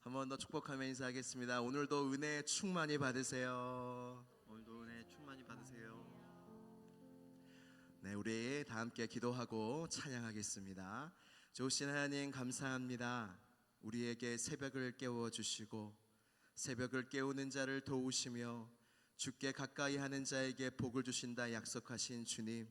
한 번 더 축복하며 인사하겠습니다. 오늘도 은혜 충만히 받으세요. 오늘도 은혜 충만히 받으세요. 네, 우리 다 함께 기도하고 찬양하겠습니다. 좋으신 하나님 감사합니다. 우리에게 새벽을 깨워주시고 새벽을 깨우는 자를 도우시며 주께 가까이 하는 자에게 복을 주신다 약속하신 주님,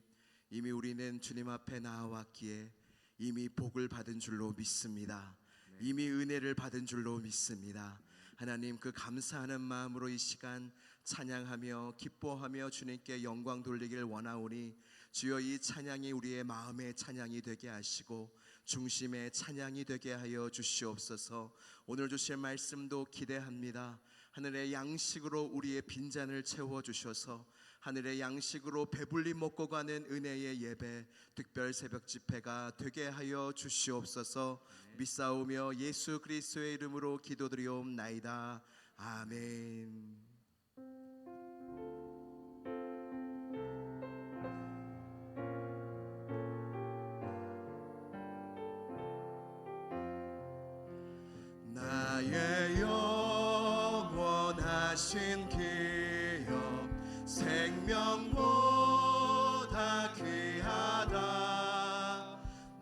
이미 우리는 주님 앞에 나아왔기에 이미 복을 받은 줄로 믿습니다. 이미 은혜를 받은 줄로 믿습니다. 하나님, 그 감사하는 마음으로 이 시간 찬양하며 기뻐하며 주님께 영광 돌리길 원하오니 주여, 이 찬양이 우리의 마음의 찬양이 되게 하시고 중심의 찬양이 되게 하여 주시옵소서. 오늘 주실 말씀도 기대합니다. 하늘의 양식으로 우리의 빈잔을 채워주셔서 하늘의 양식으로 배불리 먹고 가는 은혜의 예배, 특별 새벽 집회가 되게 하여 주시옵소서. 믿사오며 예수 그리스도의 이름으로 기도드리옵나이다. 아멘. 나의 영원하신 기업, 생명보다 귀하다.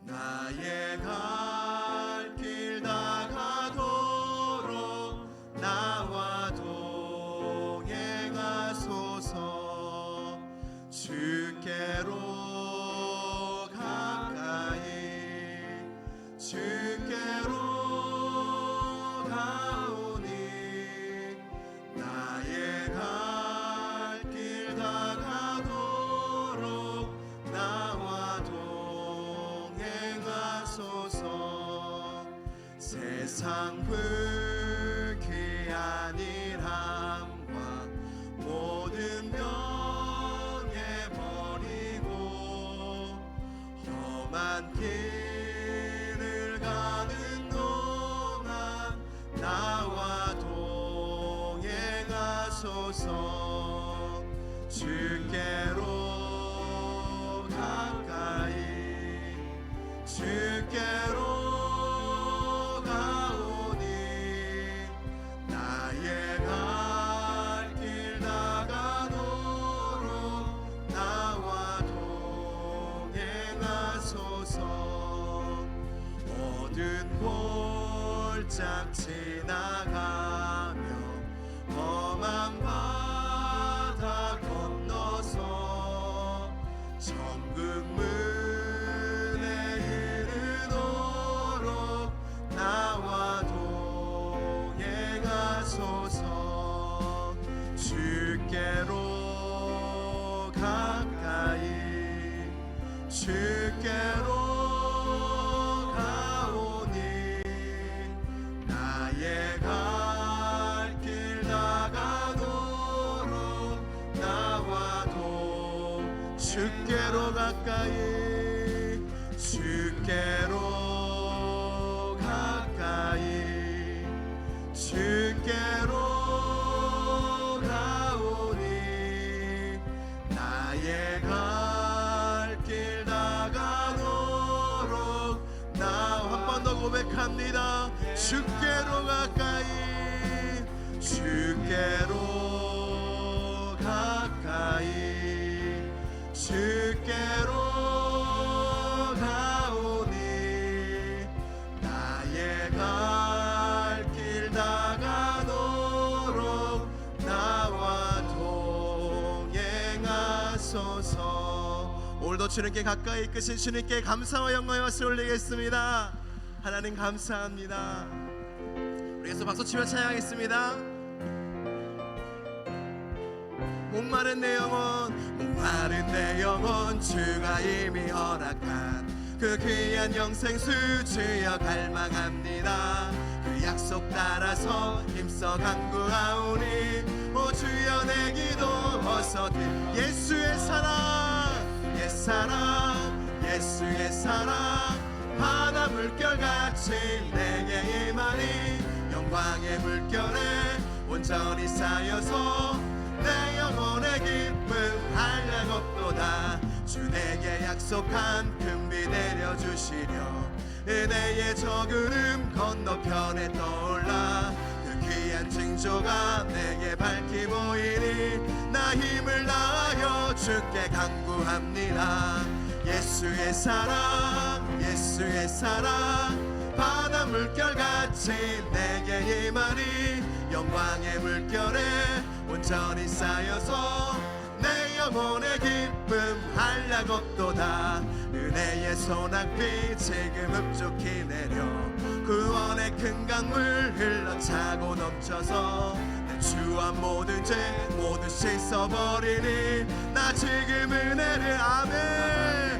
나의 갈 길 다가도록 나와 동행하소서. 주께로 가까이, 주께로 가오니 나의 갈 길 다가도록 나와 동행하소서. 세상 불귀한 일함과 모든 명예 버리고 험한 길을 가는 동안 나와 동행하소서. 주께로 가까이, 주께로 가오니 나의 갈 길 다가도록 나와 동행하소서. 모든 골짝 지나가며 험한 바다 건너서 천국 문에 이르도록 나와 동행하소서. 주께로 가까이, 주께로 가오니 나의 갈 길 다가도록 나와 주께로 가까이, 주께로 가까이, 주께로 가오니 나의 갈 길 다가도록 나 한 번 더 고백합니다. 주께로 가까이, 주께로 가까이, 주께로 가오니 나의 갈 길 다가도록 나와 동행하소서. 오늘도 주님께 가까이 이끄신 주님께 감사와 영광의 말씀 올리겠습니다. 하나님 감사합니다. 우리에서 박수치며 찬양하겠습니다. 목마른 내 영혼, 목마른 내 영혼, 주가 이미 허락한 그 귀한 영생수 주여 갈망합니다. 그 약속 따라서 힘써 간구하오니 오 주여 내 기도 어서 예수의 사랑, 옛사랑, 예수의 사랑 바다 물결같이 내게 임하니 영광의 물결에 온전히 쌓여서 내 영혼의 기쁨 한량 없도다. 주 내게 약속한 금비 내려주시려 은혜의 저 구름 건너편에 떠올라 창조가 내게 밝히 보이니 나 힘을 다하여 주께 간구합니다. 예수의 사랑 예수의 사랑 바다 물결같이 내게 임하니 영광의 물결에 온전히 쌓여서 내 영혼의 기쁨 한량 없도다. 은혜의 소낙비 지금 흡족히 내려 구원의 큰 강물 흘러차고 넘쳐서 내 주한 모든 죄 모두 씻어버리니 나 지금 은혜를 아멘.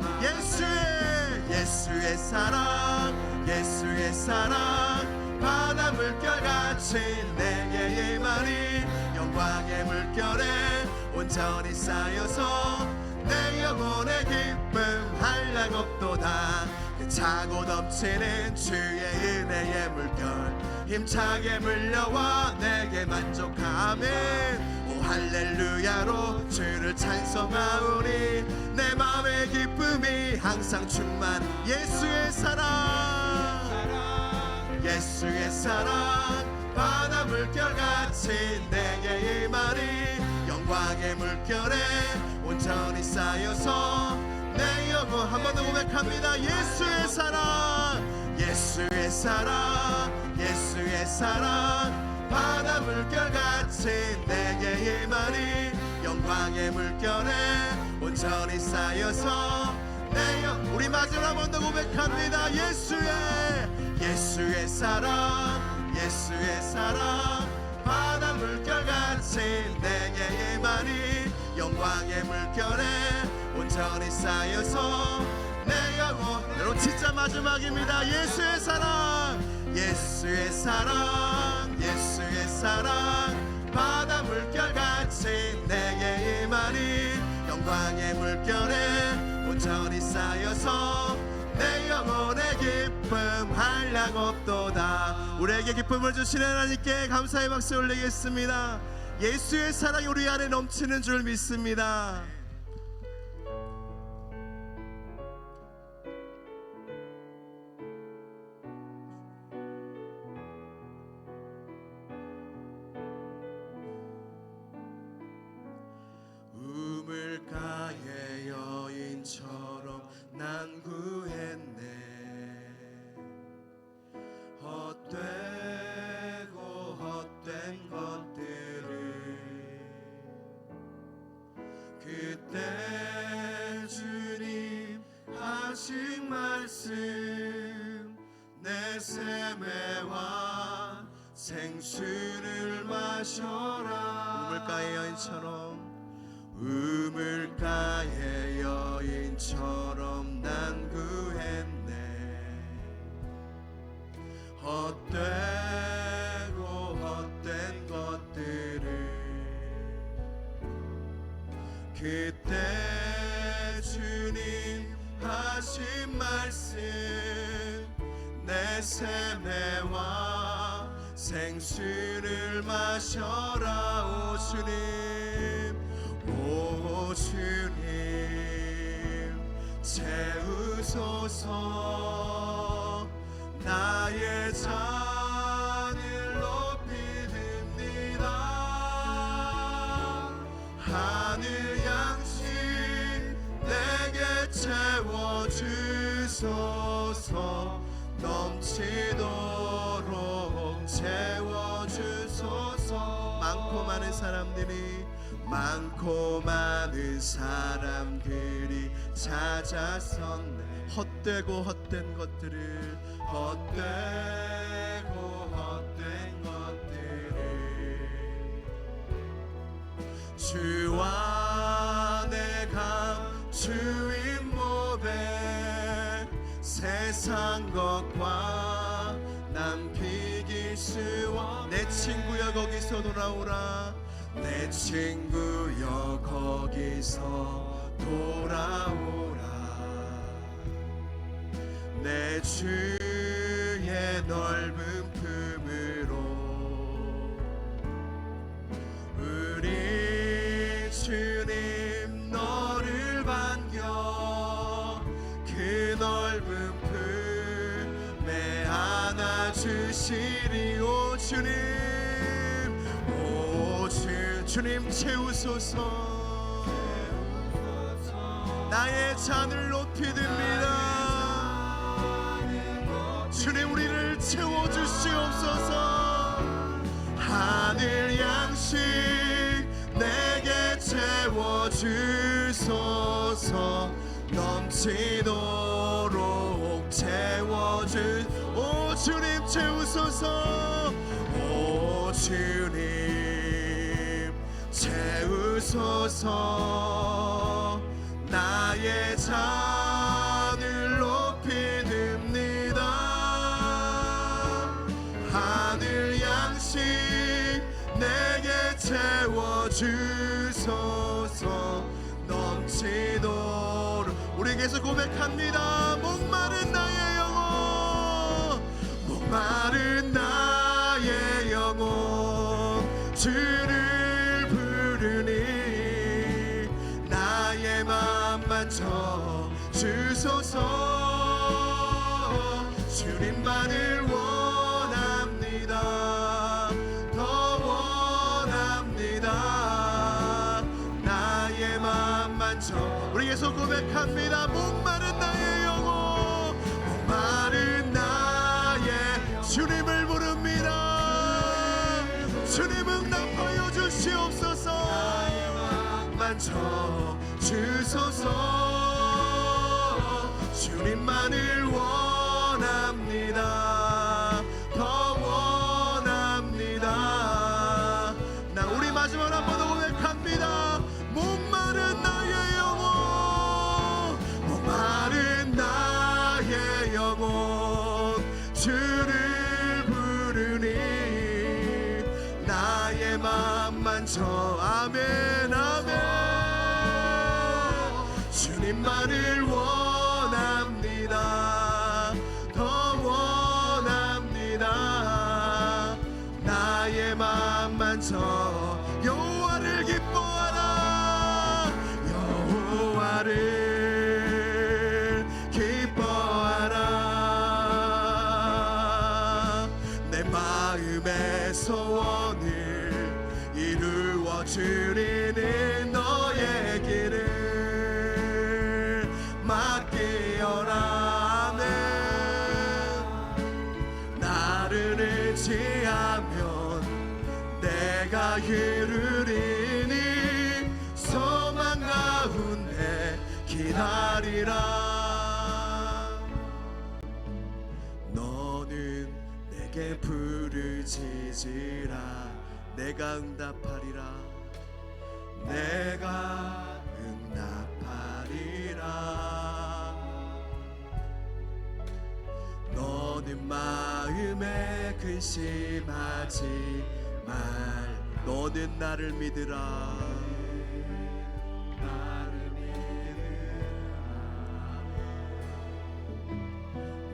예수의 사랑 예수의 사랑 바다 물결같이 내게 임하니 영광의 물결에 온전히 쌓여서 내 영혼의 기쁨 한량 없도다. 그 차고 넘치는 주의 은혜의 물결 힘차게 물려와 내게 만족하면 오 할렐루야로 주를 찬송하오니 내 마음의 기쁨이 항상 충만. 예수의 사랑 예수의 사랑 바다 물결같이 내게 임하니 영광의 물결에 온전히 쌓여서 내 영혼 한 번 더 고백합니다. 예수의 사랑 예수의 사랑 예수의 사랑 바다 물결같이 내게 임하니 영광의 물결에 온전히 쌓여서 내 영혼 우리 마지막 한 번 더 고백합니다. 예수의 사랑 예수의 사랑 바다 물결같이 내게 임하니 영광의 물결에 온전히 쌓여서 내 영혼 여러분 진짜 마지막입니다. 예수의 사랑 예수의 사랑 예수의 사랑 바다 물결같이 내게 임하니 영광의 물결에 온전히 쌓여서 내 영혼의 기쁨 한량 없도다. 우리에게 기쁨을 주시는 하나님께 감사의 박수 올리겠습니다. 예수의 사랑이 우리 안에 넘치는 줄 믿습니다. 우물가의 여인처럼 난 구했네. 헛되고 헛된 것들을 그때 주님 하신 말씀 내 세매와 생수를 마셔라. 우물가의 여인처럼 우물가의 여인처럼 난 구했네. 헛되고 헛된 것들을 그때 주님 하신 말씀 내 세매와 생수를 마셔라. 오 주님 오 주님 채우소서. 나의 잔을 높이 듭니다. 하늘 양식 내게 채워주소서. 넘치도록 채워주소서. 많고 많은 사람들이 찾아섰네. 헛되고 헛된 것들을 주와 내 감추인 몸에 세상 것과 남 비길 수 없네. 내 친구여 거기서 돌아오라. 내 친구여 거기서 돌아오라. 내 주의 넓은 품으로 우리 주님 너를 반겨 그 넓은 품에 안아주시리. 오 주님 주님 채우소서. 나의 잔을 높이 듭니다. 주님 우리를 채워주시옵소서. 하늘 양식 내게 채워주소서. 넘치도록 채워주. 오 주님 채우소서. 오 주님 채우소서. 나의 잔을 높이 듭니다. 하늘 양식 내게 채워주소서. 넘치도록. 우리 계속 고백합니다. 목마른 나의 영혼, 목마른 나의 영혼 주를 부르니 나의 맘 만져 주소서. 주님만을 원합니다. 더 원합니다. 나의 맘 만져. 우리 계속 고백합니다. 목마른 나의 영혼, 목마른 나의 주님을 부릅니다. 주님 응답하여 주시옵소서. 만져 주소서. 주님만을 원합니다. 더 원합니다. 나 우리 마지막으로 한 번 더 고백합니다. 목마른 나의 영혼, 목마른 나의 영혼 주를 부르니 나의 맘 만져. 아멘 아멘. 주님만을 원합니다. 더 원합니다. 나의 맘 만져. 여호와를 기뻐하라. 여호와를 기뻐하라. 내 마음의 소원을 이루어 주리니 너의 길을 맡기어라. 나를 의지하면 내가 이루리니 소망 가운데 기다리라. 너는 내게 부르짖으라. 내가 응답하리라. 내가 응답하리라. 너는 마음에 근심하지 말. 너는 나를 믿으라.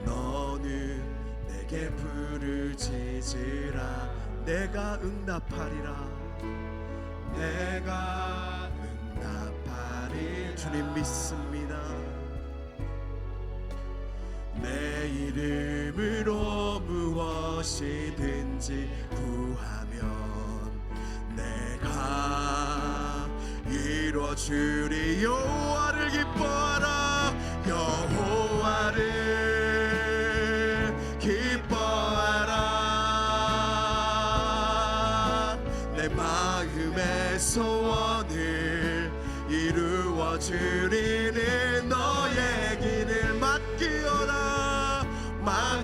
너는 내게 부르짖으라. 내가 응답하리라. 내가 응답하리. 주님 믿습니다. 내 이름으로 무엇이든지 구하면 내가 이루어주리. 여호와를 기뻐하라. 여호와를 기뻐하라. 내 마음의 소원을 이루어주리니 너의 길을 맡기어라.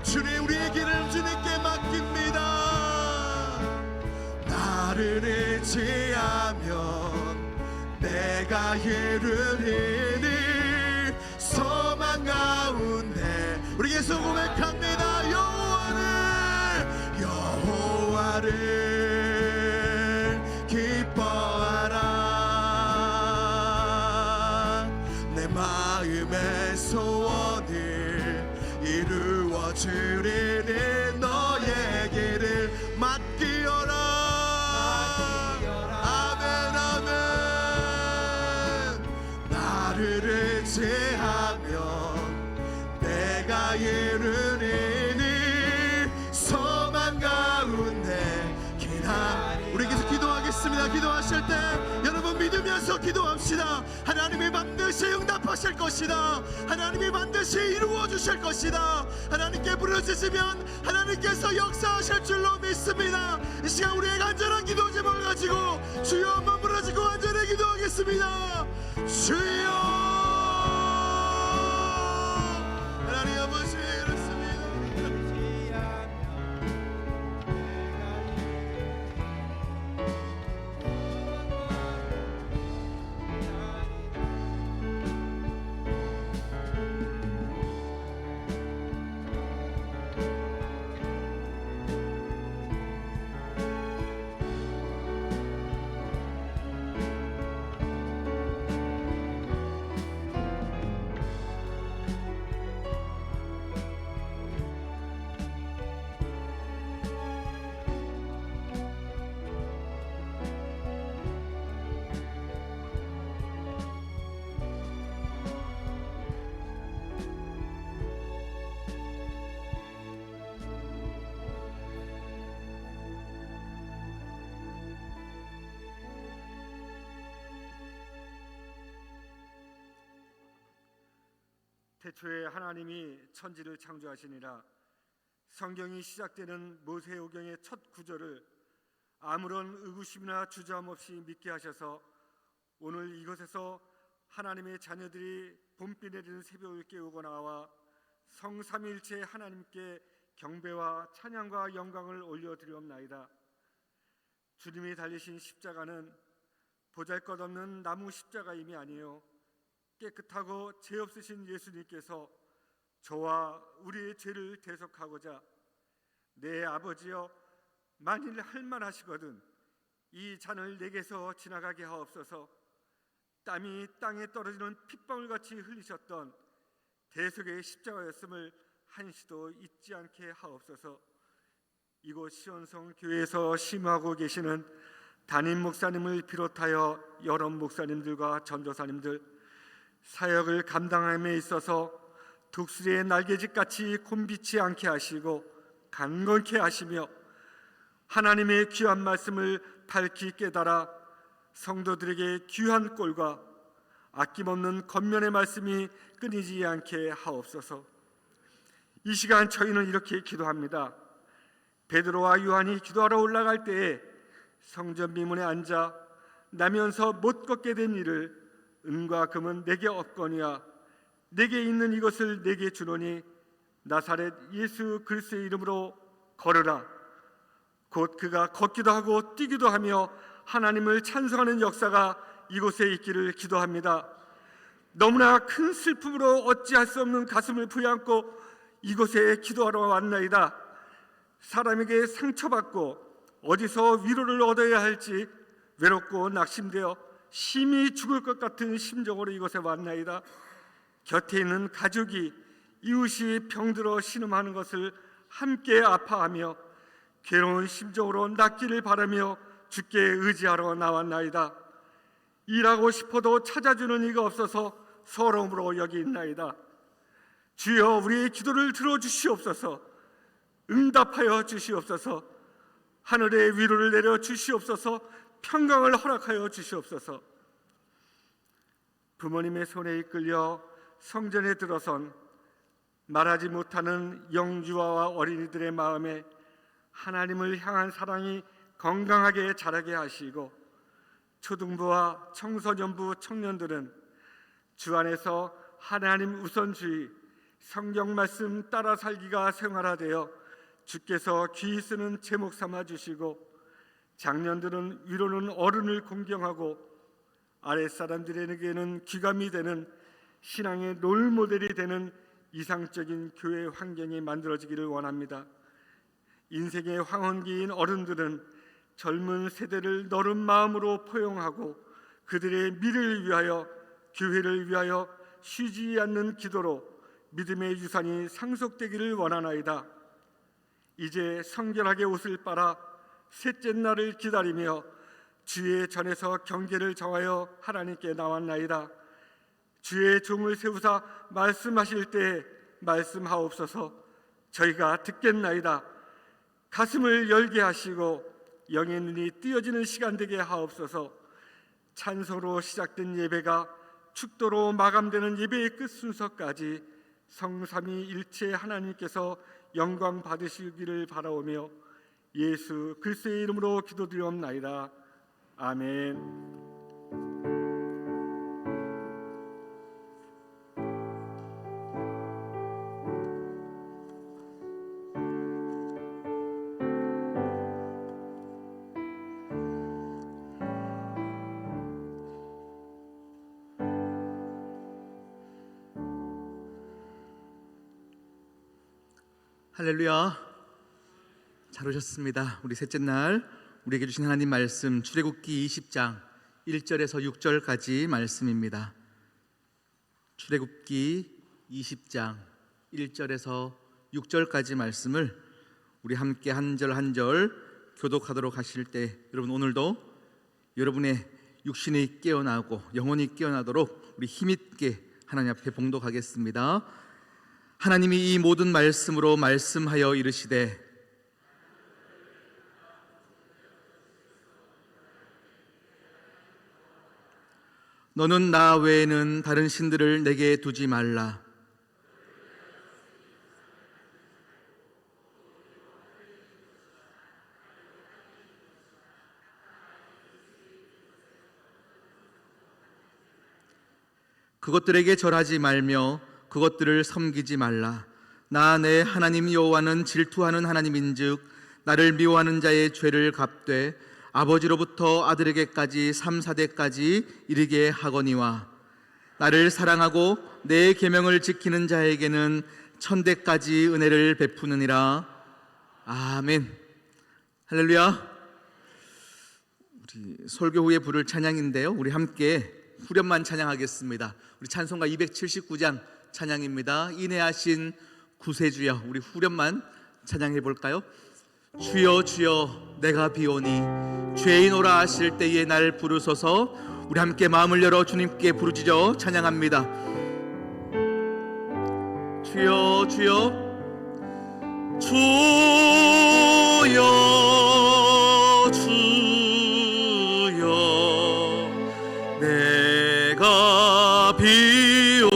주님 우리의 길을 주님께 맡깁니다. 나를 의지하면 내가 이루리니 소망 가운데. 우리 계속 고백합니다. 여호와를 기뻐하라. 내 마음의 소원을 이루어주리니 너의 길을 맡기어라. 아멘 아멘. 나를 의지하면 내가 이루리니 소망 가운데 기다. 우리 계속 기도하겠습니다. 기도하실 때 믿으면서 기도합시다. 하나님이 반드시 응답하실 것이다. 하나님이 반드시 이루어 주실 것이다. 하나님께 부르짖으면 하나님께서 역사하실 줄로 믿습니다. 이 시간 우리의 간절한 기도 제목을 가지고 주여 한번 부르짖고 간절히 기도하겠습니다. 주여, 하나님 아버지 그렇습니다. 태초에 하나님이 천지를 창조하시니라. 성경이 시작되는 모세오경의 첫 구절을 아무런 의구심이나 주저함 없이 믿게 하셔서 오늘 이곳에서 하나님의 자녀들이 봄비 내리는 새벽을 깨우고 나와 성삼위일체 하나님께 경배와 찬양과 영광을 올려드리옵나이다. 주님이 달리신 십자가는 보잘것없는 나무 십자가임이 아니요 깨끗하고 죄 없으신 예수님께서 저와 우리의 죄를 대속하고자 내 아버지여 만일 할만하시거든 이 잔을 내게서 지나가게 하옵소서. 땀이 땅에 떨어지는 핏방울같이 흘리셨던 대속의 십자가였음을 한시도 잊지 않게 하옵소서. 이곳 시온성 교회에서 심호하고 계시는 담임 목사님을 비롯하여 여러 목사님들과 전도사님들 사역을 감당함에 있어서 독수리의 날개짓같이 곤비치 않게 하시고 강건케 하시며 하나님의 귀한 말씀을 밝히 깨달아 성도들에게 귀한 꼴과 아낌없는 겉면의 말씀이 끊이지 않게 하옵소서. 이 시간 저희는 이렇게 기도합니다. 베드로와 요한이 기도하러 올라갈 때에 성전 미문에 앉아 나면서 못 걷게 된 이를 은과 금은 내게 없거니와 내게 있는 이것을 내게 주노니 나사렛 예수 그리스도의 이름으로 걸으라. 곧 그가 걷기도 하고 뛰기도 하며 하나님을 찬송하는 역사가 이곳에 있기를 기도합니다. 너무나 큰 슬픔으로 어찌할 수 없는 가슴을 부여안고 이곳에 기도하러 왔나이다. 사람에게 상처받고 어디서 위로를 얻어야 할지 외롭고 낙심되어 심히 죽을 것 같은 심정으로 이곳에 왔나이다. 곁에 있는 가족이 이웃이 병들어 신음하는 것을 함께 아파하며 괴로운 심정으로 낫기를 바라며 주께 의지하러 나왔나이다. 일하고 싶어도 찾아주는 이가 없어서 서러움으로 여기 있나이다. 주여 우리의 기도를 들어주시옵소서. 응답하여 주시옵소서. 하늘의 위로를 내려 주시옵소서. 평강을 허락하여 주시옵소서. 부모님의 손에 이끌려 성전에 들어선 말하지 못하는 영유아와 어린이들의 마음에 하나님을 향한 사랑이 건강하게 자라게 하시고 초등부와 청소년부 청년들은 주 안에서 하나님 우선주의, 성경 말씀 따라 살기가 생활화되어 주께서 귀히 쓰는 제목 삼아 주시고 장년들은 위로는 어른을 공경하고 아랫사람들에게는 귀감이 되는 신앙의 롤모델이 되는 이상적인 교회 환경이 만들어지기를 원합니다. 인생의 황혼기인 어른들은 젊은 세대를 너른 마음으로 포용하고 그들의 미래를 위하여 교회를 위하여 쉬지 않는 기도로 믿음의 유산이 상속되기를 원하나이다. 이제 성결하게 옷을 빨아 셋째 날을 기다리며 주의 전에서 경계를 정하여 하나님께 나왔나이다. 주의 종을 세우사 말씀하실 때 말씀하옵소서. 저희가 듣겠나이다. 가슴을 열게 하시고 영의 눈이 띄어지는 시간 되게 하옵소서. 찬소로 시작된 예배가 축도로 마감되는 예배의 끝 순서까지 성삼위일체 하나님께서 영광 받으시기를 바라오며 예수 그리스도의 이름으로 기도드리옵나이다. 아멘. 할렐루야. 잘 오셨습니다. 우리 셋째 날 우리에게 주신 하나님 말씀 출애굽기 20장 1절에서 6절까지 말씀입니다. 출애굽기 20장 1절에서 6절까지 말씀을 우리 함께 한 절 한 절 교독하도록 하실 때, 여러분 오늘도 여러분의 육신이 깨어나고 영혼이 깨어나도록 우리 힘있게 하나님 앞에 봉독하겠습니다. 하나님이 이 모든 말씀으로 말씀하여 이르시되 너는 나 외에는 다른 신들을 내게 두지 말라. 그것들에게 절하지 말며 그것들을 섬기지 말라. 나 내 하나님 여호와는 질투하는 하나님인즉 나를 미워하는 자의 죄를 갚되 아버지로부터 아들에게까지 3, 4대까지 이르게 하거니와 나를 사랑하고 내 계명을 지키는 자에게는 1000대까지 은혜를 베푸느니라. 아멘. 할렐루야. 우리 설교 후에 부를 찬양인데요, 우리 함께 후렴만 찬양하겠습니다. 우리 찬송가 279장 찬양입니다. 인애하신 구세주여. 우리 후렴만 찬양해 볼까요? 주여 주여 내가 비오니 죄인오라 하실 때에 날 부르소서. 우리 함께 마음을 열어 주님께 부르짖어 찬양합니다. 주여 주여 주여 주여 내가 비오니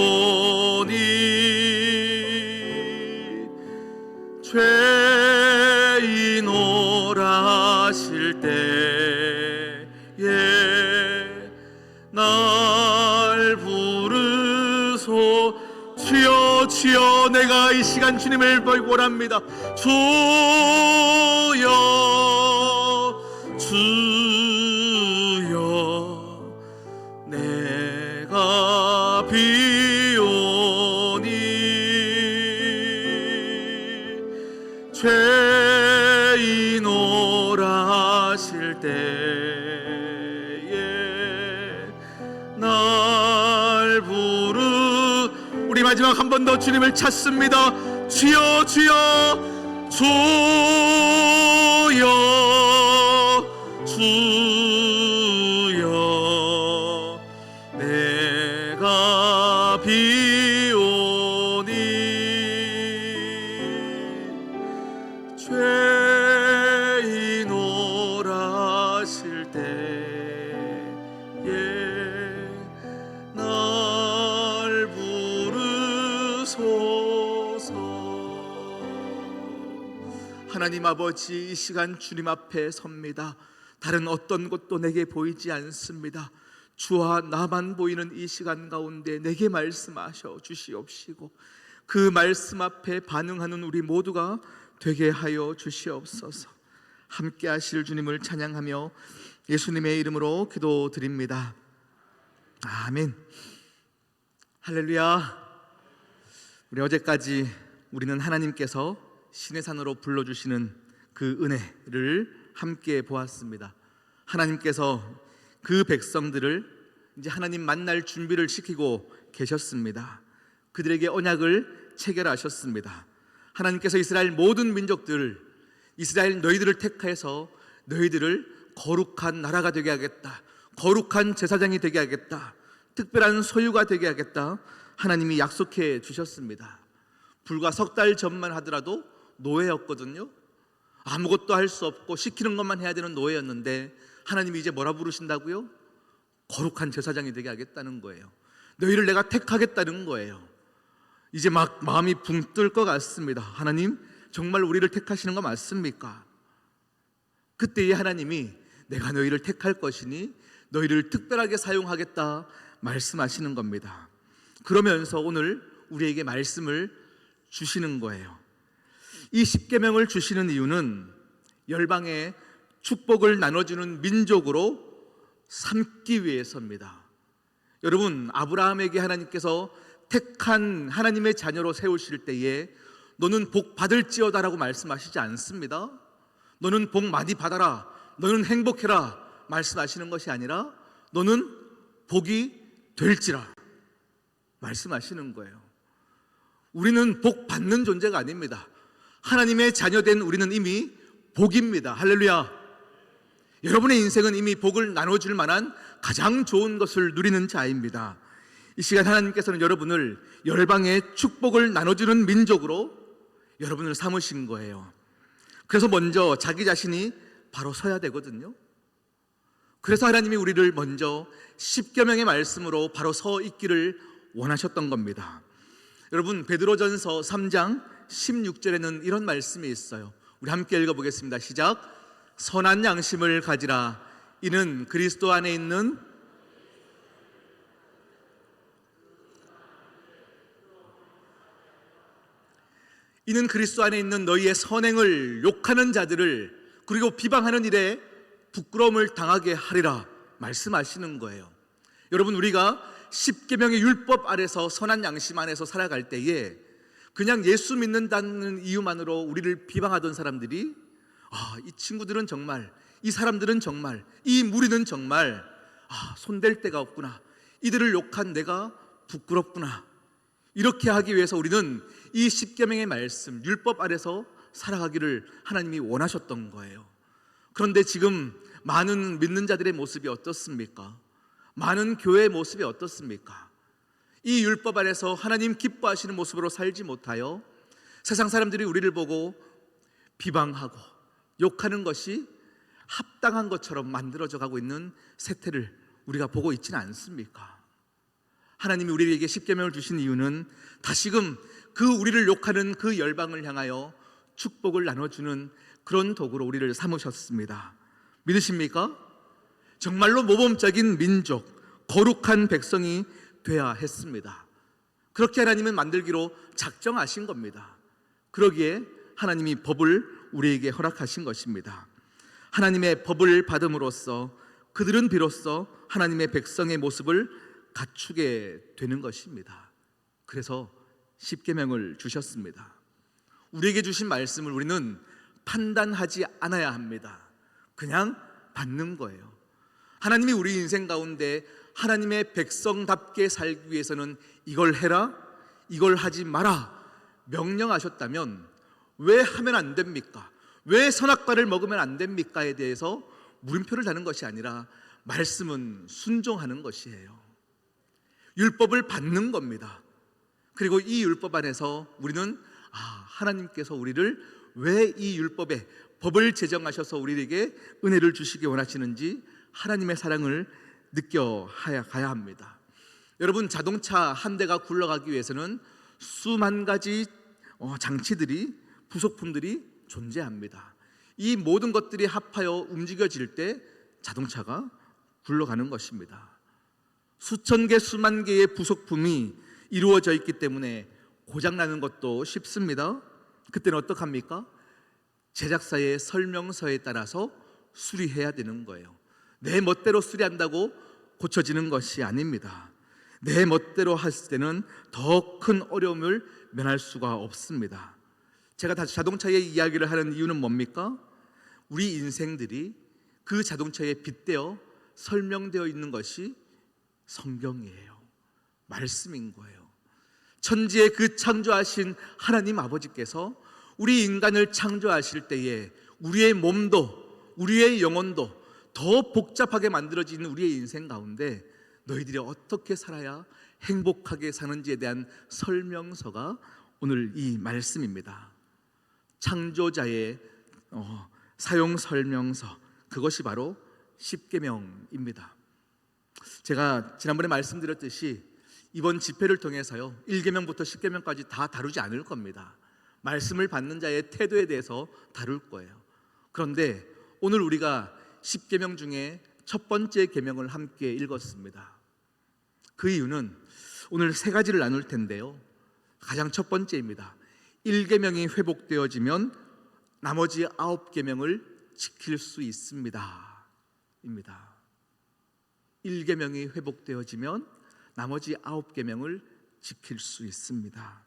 죄인오라 하실 때에 날 부르소. 주여 주여 내가 이 시간 주님을 벌고랍니다. 주여 주여 내가 비오니 죄인오라 하실 때에 날 우리 마지막 한 번 더 주님을 찾습니다. 주여 주여 주여 주여 내가 비오니 죄인오라 하실 때에 날 부르소서. 하나님 아버지, 이 시간 주님 앞에 섭니다. 다른 어떤 것도 내게 보이지 않습니다. 주와 나만 보이는 이 시간 가운데 내게 말씀하셔 주시옵시고 그 말씀 앞에 반응하는 우리 모두가 되게 하여 주시옵소서. 함께 하실 주님을 찬양하며 예수님의 이름으로 기도드립니다. 아멘. 할렐루야. 우리 어제까지 우리는 하나님께서 신의 산으로 불러주시는 그 은혜를 함께 보았습니다. 하나님께서 그 백성들을 이제 하나님 만날 준비를 시키고 계셨습니다. 그들에게 언약을 체결하셨습니다. 하나님께서 이스라엘 모든 민족들, 이스라엘 너희들을 택해서 너희들을 거룩한 나라가 되게 하겠다, 거룩한 제사장이 되게 하겠다, 특별한 소유가 되게 하겠다, 하나님이 약속해 주셨습니다. 불과 석 달 전만 하더라도 노예였거든요. 아무것도 할 수 없고 시키는 것만 해야 되는 노예였는데 하나님이 이제 뭐라 부르신다고요? 거룩한 제사장이 되게 하겠다는 거예요. 너희를 내가 택하겠다는 거예요. 이제 막 마음이 붕 뜰 것 같습니다. 하나님, 정말 우리를 택하시는 거 맞습니까? 그때에 하나님이 내가 너희를 택할 것이니 너희를 특별하게 사용하겠다 말씀하시는 겁니다. 그러면서 오늘 우리에게 말씀을 주시는 거예요. 이 십계명을 주시는 이유는 열방에 축복을 나눠주는 민족으로 삼기 위해서입니다. 여러분, 아브라함에게 하나님께서 택한 하나님의 자녀로 세우실 때에 너는 복 받을지어다라고 말씀하시지 않습니다. 너는 복 많이 받아라, 너는 행복해라 말씀하시는 것이 아니라 너는 복이 될지라 말씀하시는 거예요. 우리는 복 받는 존재가 아닙니다. 하나님의 자녀된 우리는 이미 복입니다. 할렐루야. 여러분의 인생은 이미 복을 나눠줄 만한 가장 좋은 것을 누리는 자입니다. 이 시간 하나님께서는 여러분을 열방의 축복을 나눠주는 민족으로 여러분을 삼으신 거예요. 그래서 먼저 자기 자신이 바로 서야 되거든요. 그래서 하나님이 우리를 먼저 십계명의 말씀으로 바로 서 있기를 원하셨던 겁니다. 여러분, 베드로전서 3장 16절에는 이런 말씀이 있어요. 우리 함께 읽어보겠습니다. 시작. 선한 양심을 가지라. 이는 그리스도 안에 있는 너희의 선행을 욕하는 자들을 그리고 비방하는 일에 부끄러움을 당하게 하리라 말씀하시는 거예요. 여러분, 우리가 십계명의 율법 아래서 선한 양심 안에서 살아갈 때에 그냥 예수 믿는다는 이유만으로 우리를 비방하던 사람들이 이 친구들은 정말, 이 사람들은 정말, 이 무리는 정말 손댈 데가 없구나, 이들을 욕한 내가 부끄럽구나, 이렇게 하기 위해서 우리는 이 십계명의 말씀, 율법 아래서 살아가기를 하나님이 원하셨던 거예요. 그런데 지금 많은 믿는 자들의 모습이 어떻습니까? 많은 교회의 모습이 어떻습니까? 이 율법 아래서 하나님 기뻐하시는 모습으로 살지 못하여 세상 사람들이 우리를 보고 비방하고 욕하는 것이 합당한 것처럼 만들어져 가고 있는 세태를 우리가 보고 있지는 않습니까? 하나님이 우리에게 십계명을 주신 이유는 다시금 그 우리를 욕하는 그 열방을 향하여 축복을 나눠주는 그런 도구로 우리를 삼으셨습니다. 믿으십니까? 정말로 모범적인 민족, 거룩한 백성이 돼야 했습니다. 그렇게 하나님은 만들기로 작정하신 겁니다. 그러기에 하나님이 법을 우리에게 허락하신 것입니다. 하나님의 법을 받음으로써 그들은 비로소 하나님의 백성의 모습을 갖추게 되는 것입니다. 그래서 십계명을 주셨습니다. 우리에게 주신 말씀을 우리는 판단하지 않아야 합니다. 그냥 받는 거예요. 하나님이 우리 인생 가운데 하나님의 백성답게 살기 위해서는 이걸 해라, 이걸 하지 마라 명령하셨다면 왜 하면 안 됩니까? 왜 선악과를 먹으면 안 됩니까에 대해서 물음표를 다는 것이 아니라 말씀은 순종하는 것이에요. 율법을 받는 겁니다. 그리고 이 율법 안에서 우리는 하나님께서 우리를 왜 이 율법에 법을 제정하셔서 우리에게 은혜를 주시기 원하시는지 하나님의 사랑을 느껴가야 합니다. 여러분, 자동차 한 대가 굴러가기 위해서는 수만 가지 장치들이, 부속품들이 존재합니다. 이 모든 것들이 합하여 움직여질 때 자동차가 굴러가는 것입니다. 수천 개, 수만 개의 부속품이 이루어져 있기 때문에 고장나는 것도 쉽습니다. 그때는 어떡합니까? 제작사의 설명서에 따라서 수리해야 되는 거예요. 내 멋대로 수리한다고 고쳐지는 것이 아닙니다. 내 멋대로 했을 때는 더 큰 어려움을 면할 수가 없습니다. 제가 다시 자동차의 이야기를 하는 이유는 뭡니까? 우리 인생들이 그 자동차에 빗대어 설명되어 있는 것이 성경이에요. 말씀인 거예요. 천지의 그 창조하신 하나님 아버지께서 우리 인간을 창조하실 때에 우리의 몸도 우리의 영혼도 더 복잡하게 만들어지는 우리의 인생 가운데 너희들이 어떻게 살아야 행복하게 사는지에 대한 설명서가 오늘 이 말씀입니다. 창조자의 사용 설명서, 그것이 바로 십계명입니다. 제가 지난번에 말씀드렸듯이 이번 집회를 통해서요 1계명부터 10계명까지 다 다루지 않을 겁니다. 말씀을 받는 자의 태도에 대해서 다룰 거예요. 그런데 오늘 우리가 10계명 중에 첫 번째 계명을 함께 읽었습니다. 그 이유는 오늘 세 가지를 나눌 텐데요. 가장 첫 번째입니다. 1계명이 회복되어지면 나머지 9계명을 지킬 수 있습니다. 입니다. 1계명이 회복되어지면 나머지 9계명을 지킬 수 있습니다.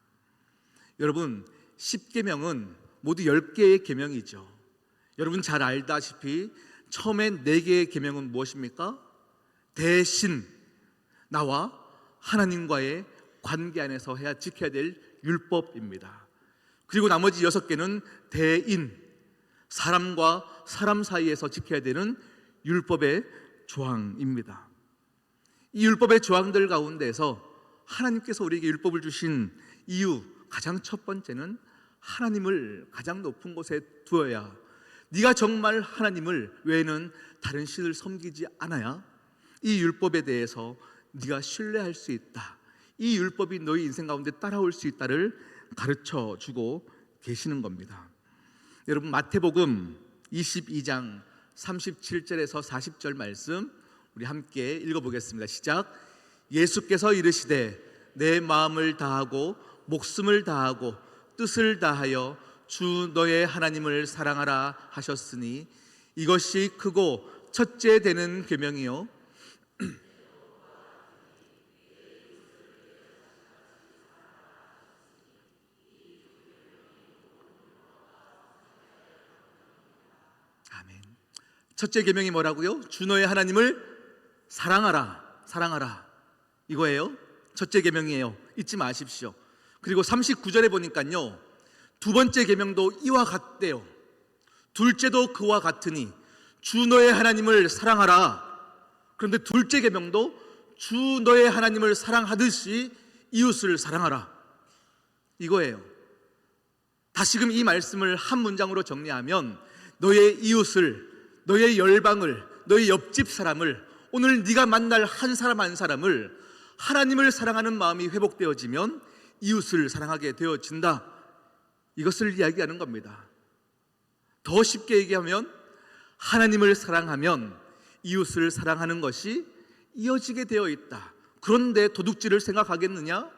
여러분, 10계명은 모두 10개의 계명이죠. 여러분 잘 알다시피 처음엔 4개의 계명은 무엇입니까? 대신 나와 하나님과의 관계 안에서 해야 지켜야 될 율법입니다. 그리고 나머지 6개는 대인, 사람과 사람 사이에서 지켜야 되는 율법의 조항입니다. 이 율법의 조항들 가운데서 하나님께서 우리에게 율법을 주신 이유 가장 첫 번째는 하나님을 가장 높은 곳에 두어야, 네가 정말 하나님을 외에는 다른 신을 섬기지 않아야 이 율법에 대해서 네가 신뢰할 수 있다, 이 율법이 너희 인생 가운데 따라올 수 있다를 가르쳐 주고 계시는 겁니다. 여러분 마태복음 22장 37절에서 40절 말씀 우리 함께 읽어보겠습니다. 시작. 예수께서 이르시되 내 마음을 다하고 목숨을 다하고 뜻을 다하여 주 너의 하나님을 사랑하라 하셨으니 이것이 크고 첫째 되는 계명이요 아멘. 첫째 계명이 뭐라고요? 주 너의 하나님을 사랑하라, 사랑하라, 이거예요. 첫째 계명이에요. 잊지 마십시오. 그리고 39절에 보니까요 두 번째 계명도 이와 같대요. 둘째도 그와 같으니 주 너의 하나님을 사랑하라. 그런데 둘째 계명도 주 너의 하나님을 사랑하듯이 이웃을 사랑하라, 이거예요. 다시금 이 말씀을 한 문장으로 정리하면 너의 이웃을, 너의 열방을, 너의 옆집 사람을, 오늘 네가 만날 한 사람 한 사람을 하나님을 사랑하는 마음이 회복되어지면 이웃을 사랑하게 되어진다, 이것을 이야기하는 겁니다. 더 쉽게 얘기하면 하나님을 사랑하면 이웃을 사랑하는 것이 이어지게 되어 있다. 그런데 도둑질을 생각하겠느냐?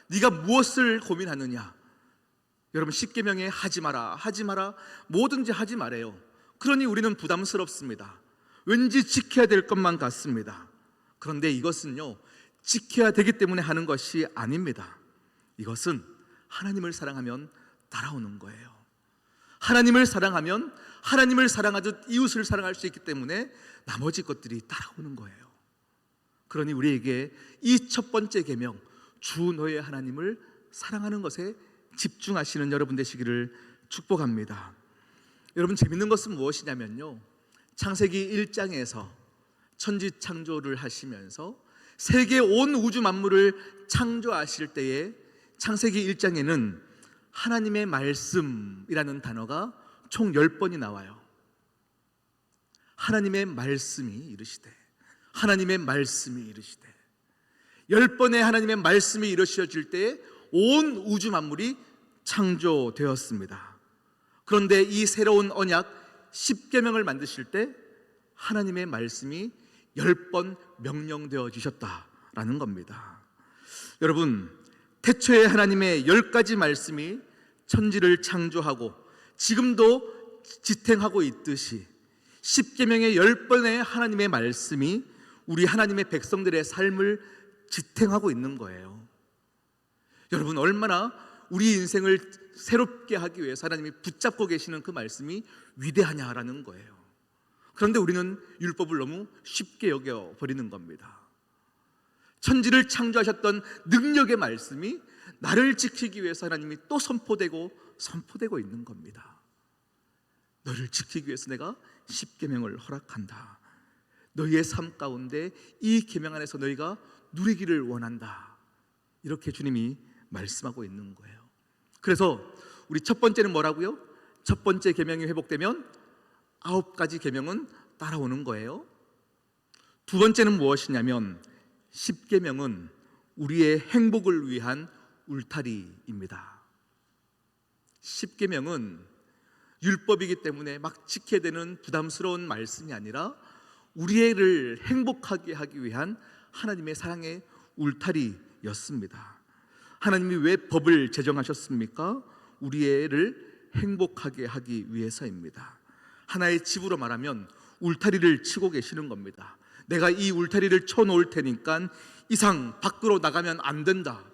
네가 무엇을 고민하느냐? 여러분 10계명에 하지 마라, 하지 마라, 뭐든지 하지 말아요. 그러니 우리는 부담스럽습니다. 왠지 지켜야 될 것만 같습니다. 그런데 이것은요 지켜야 되기 때문에 하는 것이 아닙니다. 이것은 하나님을 사랑하면 따라오는 거예요. 하나님을 사랑하면 하나님을 사랑하듯 이웃을 사랑할 수 있기 때문에 나머지 것들이 따라오는 거예요. 그러니 우리에게 이 첫 번째 계명, 주 너의 하나님을 사랑하는 것에 집중하시는 여러분 되시기를 축복합니다. 여러분 재밌는 것은 무엇이냐면요, 창세기 1장에서 천지 창조를 하시면서 세계 온 우주 만물을 창조하실 때에 창세기 1장에는 하나님의 말씀이라는 단어가 총 10번이 나와요. 하나님의 말씀이 이르시되, 하나님의 말씀이 이르시되, 10번의 하나님의 말씀이 이루어질 때에 온 우주 만물이 창조되었습니다. 그런데 이 새로운 언약 10계명을 만드실 때 하나님의 말씀이 10번 명령되어 주셨다라는 겁니다. 여러분 태초에 하나님의 10가지 말씀이 천지를 창조하고 지금도 지탱하고 있듯이 10계명의 10번의 하나님의 말씀이 우리 하나님의 백성들의 삶을 지탱하고 있는 거예요. 여러분 얼마나 우리 인생을 새롭게 하기 위해서 하나님이 붙잡고 계시는 그 말씀이 위대하냐라는 거예요. 그런데 우리는 율법을 너무 쉽게 여겨버리는 겁니다. 천지를 창조하셨던 능력의 말씀이 나를 지키기 위해서 하나님이 또 선포되고 있는 겁니다. 너를 지키기 위해서 내가 10계명을 허락한다. 너희의 삶 가운데 이 계명 안에서 너희가 누리기를 원한다. 이렇게 주님이 말씀하고 있는 거예요. 그래서 우리 첫 번째는 뭐라고요? 첫 번째 계명이 회복되면 9가지 계명은 따라오는 거예요. 두 번째는 무엇이냐면 십계명은 우리의 행복을 위한 울타리입니다. 십계명은 율법이기 때문에 막 지켜야 되는 부담스러운 말씀이 아니라 우리를 행복하게 하기 위한 하나님의 사랑의 울타리였습니다. 하나님이 왜 법을 제정하셨습니까? 우리를 행복하게 하기 위해서입니다. 하나의 집으로 말하면 울타리를 치고 계시는 겁니다. 내가 이 울타리를 쳐놓을 테니까 이상 밖으로 나가면 안 된다.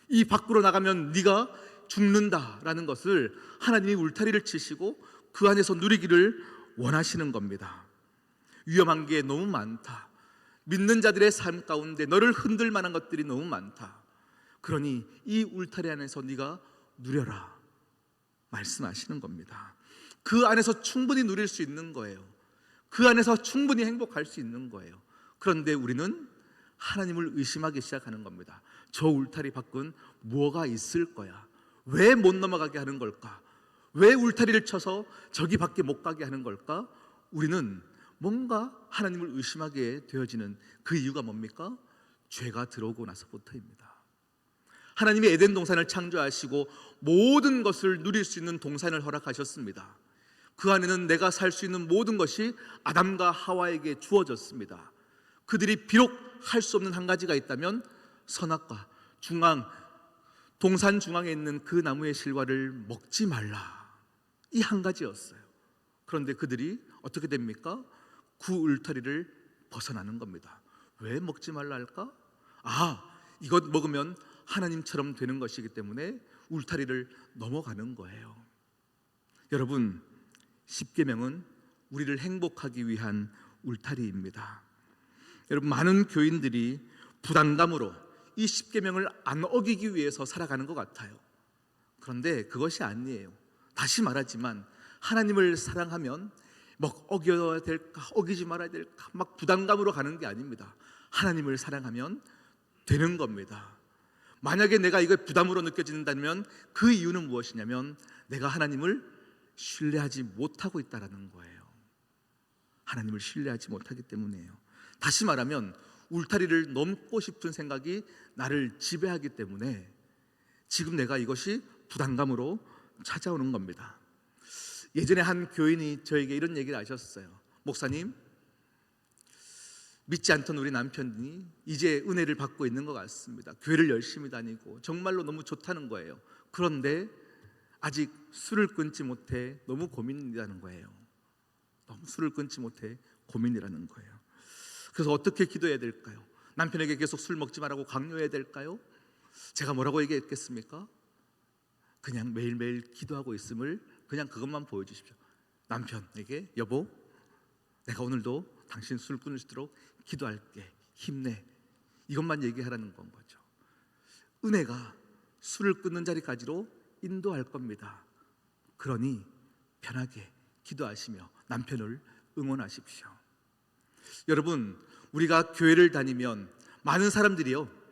이 밖으로 나가면 네가 죽는다라는 것을 하나님이 울타리를 치시고 그 안에서 누리기를 원하시는 겁니다. 위험한 게 너무 많다. 믿는 자들의 삶 가운데 너를 흔들 만한 것들이 너무 많다. 그러니 이 울타리 안에서 네가 누려라 말씀하시는 겁니다. 그 안에서 충분히 누릴 수 있는 거예요. 그 안에서 충분히 행복할 수 있는 거예요. 그런데 우리는 하나님을 의심하기 시작하는 겁니다. 저 울타리 밖은 뭐가 있을 거야? 왜 못 넘어가게 하는 걸까? 왜 울타리를 쳐서 저기 밖에 못 가게 하는 걸까? 우리는 뭔가 하나님을 의심하게 되어지는 그 이유가 뭡니까? 죄가 들어오고 나서부터입니다. 하나님이 에덴 동산을 창조하시고 모든 것을 누릴 수 있는 동산을 허락하셨습니다. 그 안에는 내가 살 수 있는 모든 것이 아담과 하와에게 주어졌습니다. 그들이 비록 할 수 없는 한 가지가 있다면 선악과 동산 중앙에 있는 그 나무의 실과를 먹지 말라, 이 한 가지였어요. 그런데 그들이 어떻게 됩니까? 그 울타리를 벗어나는 겁니다. 왜 먹지 말라 할까? 이것 먹으면 하나님처럼 되는 것이기 때문에 울타리를 넘어가는 거예요. 여러분, 십계명은 우리를 행복하기 위한 울타리입니다. 여러분, 많은 교인들이 부담감으로 이 십계명을 안 어기기 위해서 살아가는 것 같아요. 그런데 그것이 아니에요. 다시 말하지만 하나님을 사랑하면 막 어겨야 될까, 어기지 말아야 될까, 막 부담감으로 가는 게 아닙니다. 하나님을 사랑하면 되는 겁니다. 만약에 내가 이거 부담으로 느껴진다면 그 이유는 무엇이냐면 내가 하나님을 신뢰하지 못하고 있다는 거예요. 하나님을 신뢰하지 못하기 때문이에요. 다시 말하면 울타리를 넘고 싶은 생각이 나를 지배하기 때문에 지금 내가 이것이 부담감으로 찾아오는 겁니다. 예전에 한 교인이 저에게 이런 얘기를 하셨어요. 목사님, 믿지 않던 우리 남편이 이제 은혜를 받고 있는 것 같습니다. 교회를 열심히 다니고 정말로 너무 좋다는 거예요. 그런데 아직 술을 끊지 못해 너무 고민이라는 거예요. 너무 술을 끊지 못해 고민이라는 거예요. 그래서 어떻게 기도해야 될까요? 남편에게 계속 술 먹지 말라고 강요해야 될까요? 제가 뭐라고 얘기했겠습니까? 그냥 매일매일 기도하고 있음을 그냥 그것만 보여주십시오. 남편에게 여보, 내가 오늘도 당신 술 끊을 수 있도록 기도할게, 힘내, 이것만 얘기하라는 건 거죠. 은혜가 술을 끊는 자리까지로 인도할 겁니다. 그러니 편하게 기도하시며 남편을 응원하십시오. 여러분, 우리가 교회를 다니면 많은 사람들이요,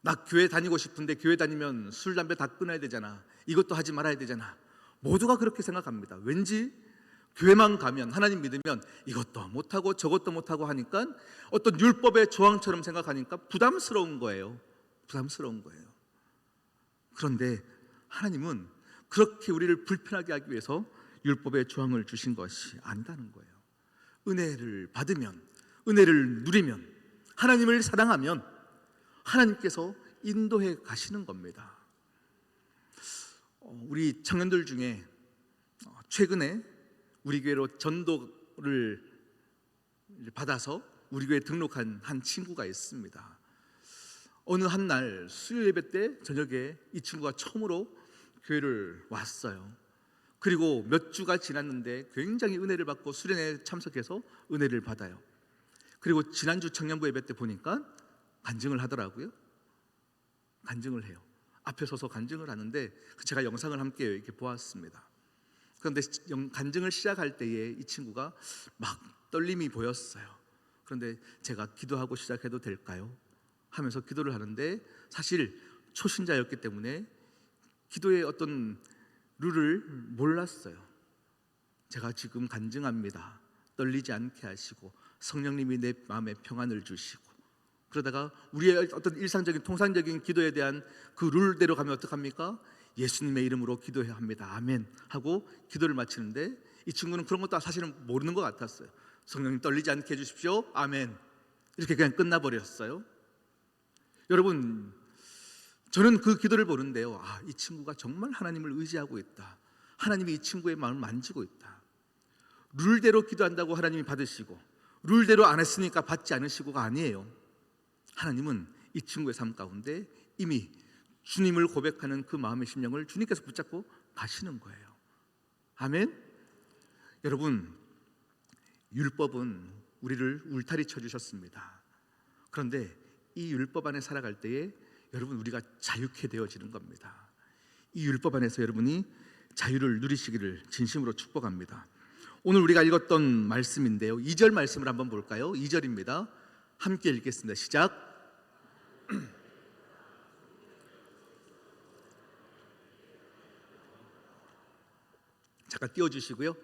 나 교회 다니고 싶은데 교회 다니면 술, 담배 다 끊어야 되잖아, 이것도 하지 말아야 되잖아, 모두가 그렇게 생각합니다. 왠지 교회만 가면, 하나님 믿으면 이것도 못하고 저것도 못하고 하니까 어떤 율법의 조항처럼 생각하니까 부담스러운 거예요. 부담스러운 거예요. 그런데 하나님은 그렇게 우리를 불편하게 하기 위해서 율법의 조항을 주신 것이 아니라는 거예요. 은혜를 받으면, 은혜를 누리면, 하나님을 사랑하면 하나님께서 인도해 가시는 겁니다. 우리 청년들 중에 최근에 우리 교회로 전도를 받아서 우리 교회에 등록한 한 친구가 있습니다. 어느 한 날 수요 예배 때 저녁에 이 친구가 처음으로 교회를 왔어요. 그리고 몇 주가 지났는데 굉장히 은혜를 받고 수련회에 참석해서 은혜를 받아요. 그리고 지난주 청년부 예배 때 보니까 간증을 하더라고요. 간증을 해요. 앞에 서서 간증을 하는데 제가 영상을 함께 이렇게 보았습니다. 그런데 간증을 시작할 때에 이 친구가 막 떨림이 보였어요. 그런데 제가 기도하고 시작해도 될까요? 하면서 기도를 하는데 사실 초신자였기 때문에 기도의 어떤 룰을 몰랐어요. 제가 지금 간증합니다. 떨리지 않게 하시고 성령님이 내 마음에 평안을 주시고, 그러다가 우리의 어떤 일상적인 통상적인 기도에 대한 그 룰대로 가면 어떡합니까? 예수님의 이름으로 기도해야 합니다. 아멘 하고 기도를 마치는데, 이 친구는 그런 것도 사실은 모르는 것 같았어요. 성령님 떨리지 않게 해주십시오. 아멘. 이렇게 그냥 끝나버렸어요. 여러분, 저는 그 기도를 보는데요, 이 친구가 정말 하나님을 의지하고 있다. 하나님이 이 친구의 마음을 만지고 있다. 룰대로 기도한다고 하나님이 받으시고 룰대로 안 했으니까 받지 않으시고가 아니에요. 하나님은 이 친구의 삶 가운데 이미 주님을 고백하는 그 마음의 심령을 주님께서 붙잡고 가시는 거예요. 아멘. 여러분, 율법은 우리를 울타리 쳐주셨습니다. 그런데 이 율법 안에 살아갈 때에 여러분, 우리가 자유케 되어지는 겁니다. 이 율법 안에서 여러분이 자유를 누리시기를 진심으로 축복합니다. 오늘 우리가 읽었던 말씀인데요, 2절 말씀을 한번 볼까요? 2절입니다. 함께 읽겠습니다. 시작. 잠깐 띄워주시고요.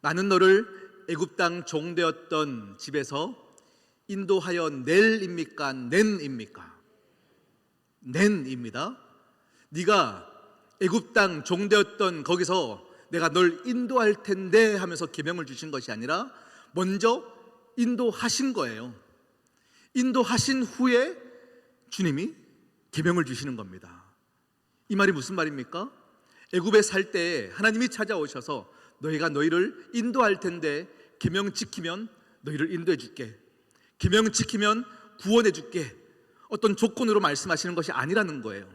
나는 너를 애굽 땅 종되었던 집에서 인도하여 낼입니까? 낸입니까? 낸입니다. 네가 애굽 땅 종되었던 거기서 내가 널 인도할 텐데 하면서 계명을 주신 것이 아니라 먼저 인도하신 거예요. 인도하신 후에 주님이 계명을 주시는 겁니다. 이 말이 무슨 말입니까? 애굽에 살 때 하나님이 찾아오셔서 너희가 너희를 인도할 텐데 계명 지키면 너희를 인도해 줄게, 계명 지키면 구원해 줄게, 어떤 조건으로 말씀하시는 것이 아니라는 거예요.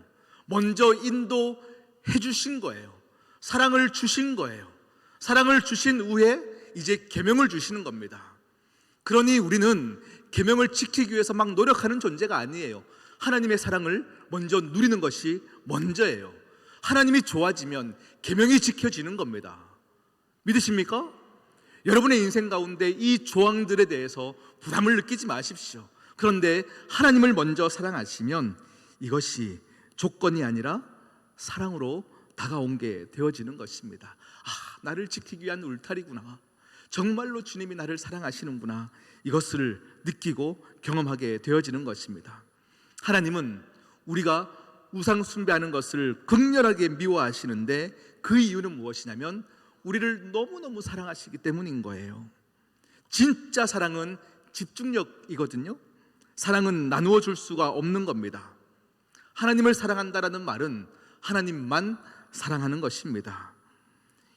먼저 인도해 주신 거예요. 사랑을 주신 거예요. 사랑을 주신 후에 이제 계명을 주시는 겁니다. 그러니 우리는 계명을 지키기 위해서 막 노력하는 존재가 아니에요. 하나님의 사랑을 먼저 누리는 것이 먼저예요. 하나님이 좋아지면 계명이 지켜지는 겁니다. 믿으십니까? 여러분의 인생 가운데 이 조항들에 대해서 부담을 느끼지 마십시오. 그런데 하나님을 먼저 사랑하시면 이것이 조건이 아니라 사랑으로 다가온 게 되어지는 것입니다. 나를 지키기 위한 울타리구나, 정말로 주님이 나를 사랑하시는구나, 이것을 느끼고 경험하게 되어지는 것입니다. 하나님은 우리가 우상 숭배하는 것을 극렬하게 미워하시는데 그 이유는 무엇이냐면 우리를 너무너무 사랑하시기 때문인 거예요. 진짜 사랑은 집중력이거든요. 사랑은 나누어 줄 수가 없는 겁니다. 하나님을 사랑한다라는 말은 하나님만 사랑하는 것입니다.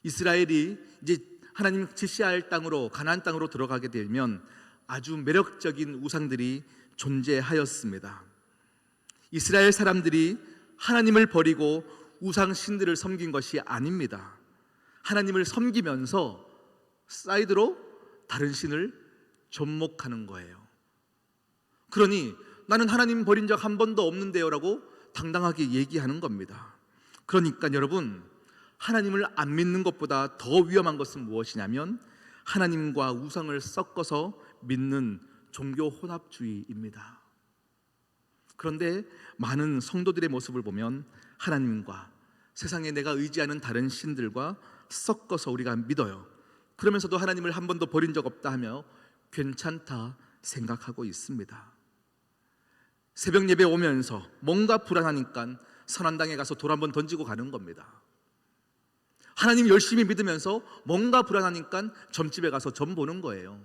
이스라엘이 이제 하나님 지시할 땅으로, 가나안 땅으로 들어가게 되면 아주 매력적인 우상들이 존재하였습니다. 이스라엘 사람들이 하나님을 버리고 우상 신들을 섬긴 것이 아닙니다. 하나님을 섬기면서 사이드로 다른 신을 접목하는 거예요. 그러니 나는 하나님 버린 적 한 번도 없는데요 라고 당당하게 얘기하는 겁니다. 그러니까 여러분, 하나님을 안 믿는 것보다 더 위험한 것은 무엇이냐면 하나님과 우상을 섞어서 믿는 종교 혼합주의입니다. 그런데 많은 성도들의 모습을 보면 하나님과 세상에 내가 의지하는 다른 신들과 섞어서 우리가 믿어요. 그러면서도 하나님을 한 번도 버린 적 없다 하며 괜찮다 생각하고 있습니다. 새벽 예배 오면서 뭔가 불안하니까 선한당에 가서 돌 한번 던지고 가는 겁니다. 하나님 열심히 믿으면서 뭔가 불안하니까 점집에 가서 점 보는 거예요.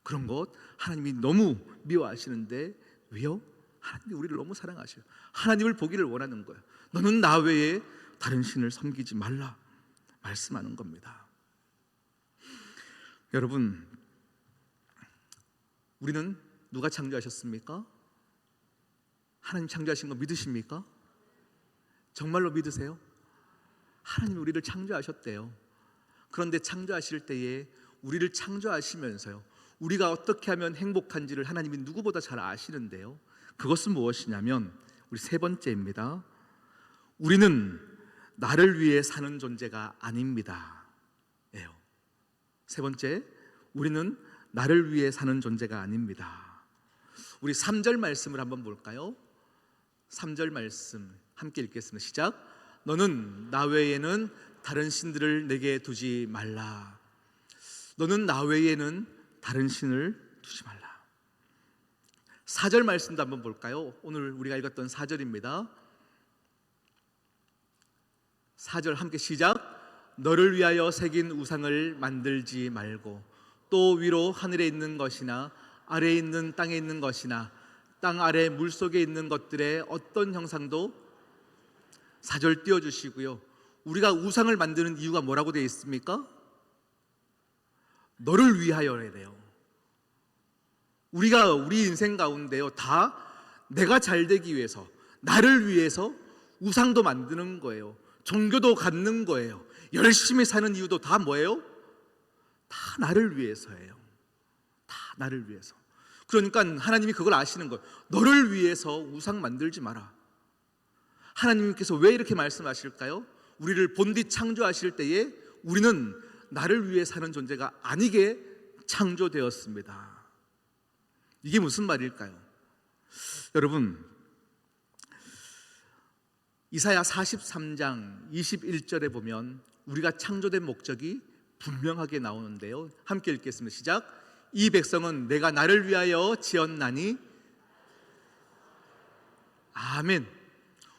그런 것 하나님이 너무 미워하시는데 왜요? 하나님이 우리를 너무 사랑하셔요. 하나님을 보기를 원하는 거예요. 너는 나 외에 다른 신을 섬기지 말라 말씀하는 겁니다. 여러분, 우리는 누가 창조하셨습니까? 하나님 창조하신 거 믿으십니까? 정말로 믿으세요? 하나님이 우리를 창조하셨대요. 그런데 창조하실 때에 우리를 창조하시면서요, 우리가 어떻게 하면 행복한지를 하나님이 누구보다 잘 아시는데요, 그것은 무엇이냐면 우리 세 번째입니다. 우리는 나를 위해 사는 존재가 아닙니다. 예요. 세 번째, 우리는 나를 위해 사는 존재가 아닙니다. 우리 3절 말씀을 한번 볼까요? 3절 말씀 함께 읽겠습니다. 시작. 너는 나 외에는 다른 신들을 내게 두지 말라. 너는 나 외에는 다른 신을 두지 말라. 4절 말씀도 한번 볼까요? 오늘 우리가 읽었던 4절입니다. 4절 함께 시작. 너를 위하여 새긴 우상을 만들지 말고 또 위로 하늘에 있는 것이나 아래에 있는 땅에 있는 것이나 땅 아래 물속에 있는 것들의 어떤 형상도 4절 띄워주시고요. 우리가 우상을 만드는 이유가 뭐라고 되어 있습니까? 너를 위하여야 돼요. 우리가 우리 인생 가운데요, 다 내가 잘 되기 위해서, 나를 위해서 우상도 만드는 거예요. 종교도 갖는 거예요. 열심히 사는 이유도 다 뭐예요? 다 나를 위해서예요. 다 나를 위해서. 그러니까 하나님이 그걸 아시는 거예요. 너를 위해서 우상 만들지 마라. 하나님께서 왜 이렇게 말씀하실까요? 우리를 본디 창조하실 때에 우리는 나를 위해 사는 존재가 아니게 창조되었습니다. 이게 무슨 말일까요? 여러분, 이사야 43장 21절에 보면 우리가 창조된 목적이 분명하게 나오는데요. 함께 읽겠습니다. 시작. 이 백성은 내가 나를 위하여 지었나니. 아멘.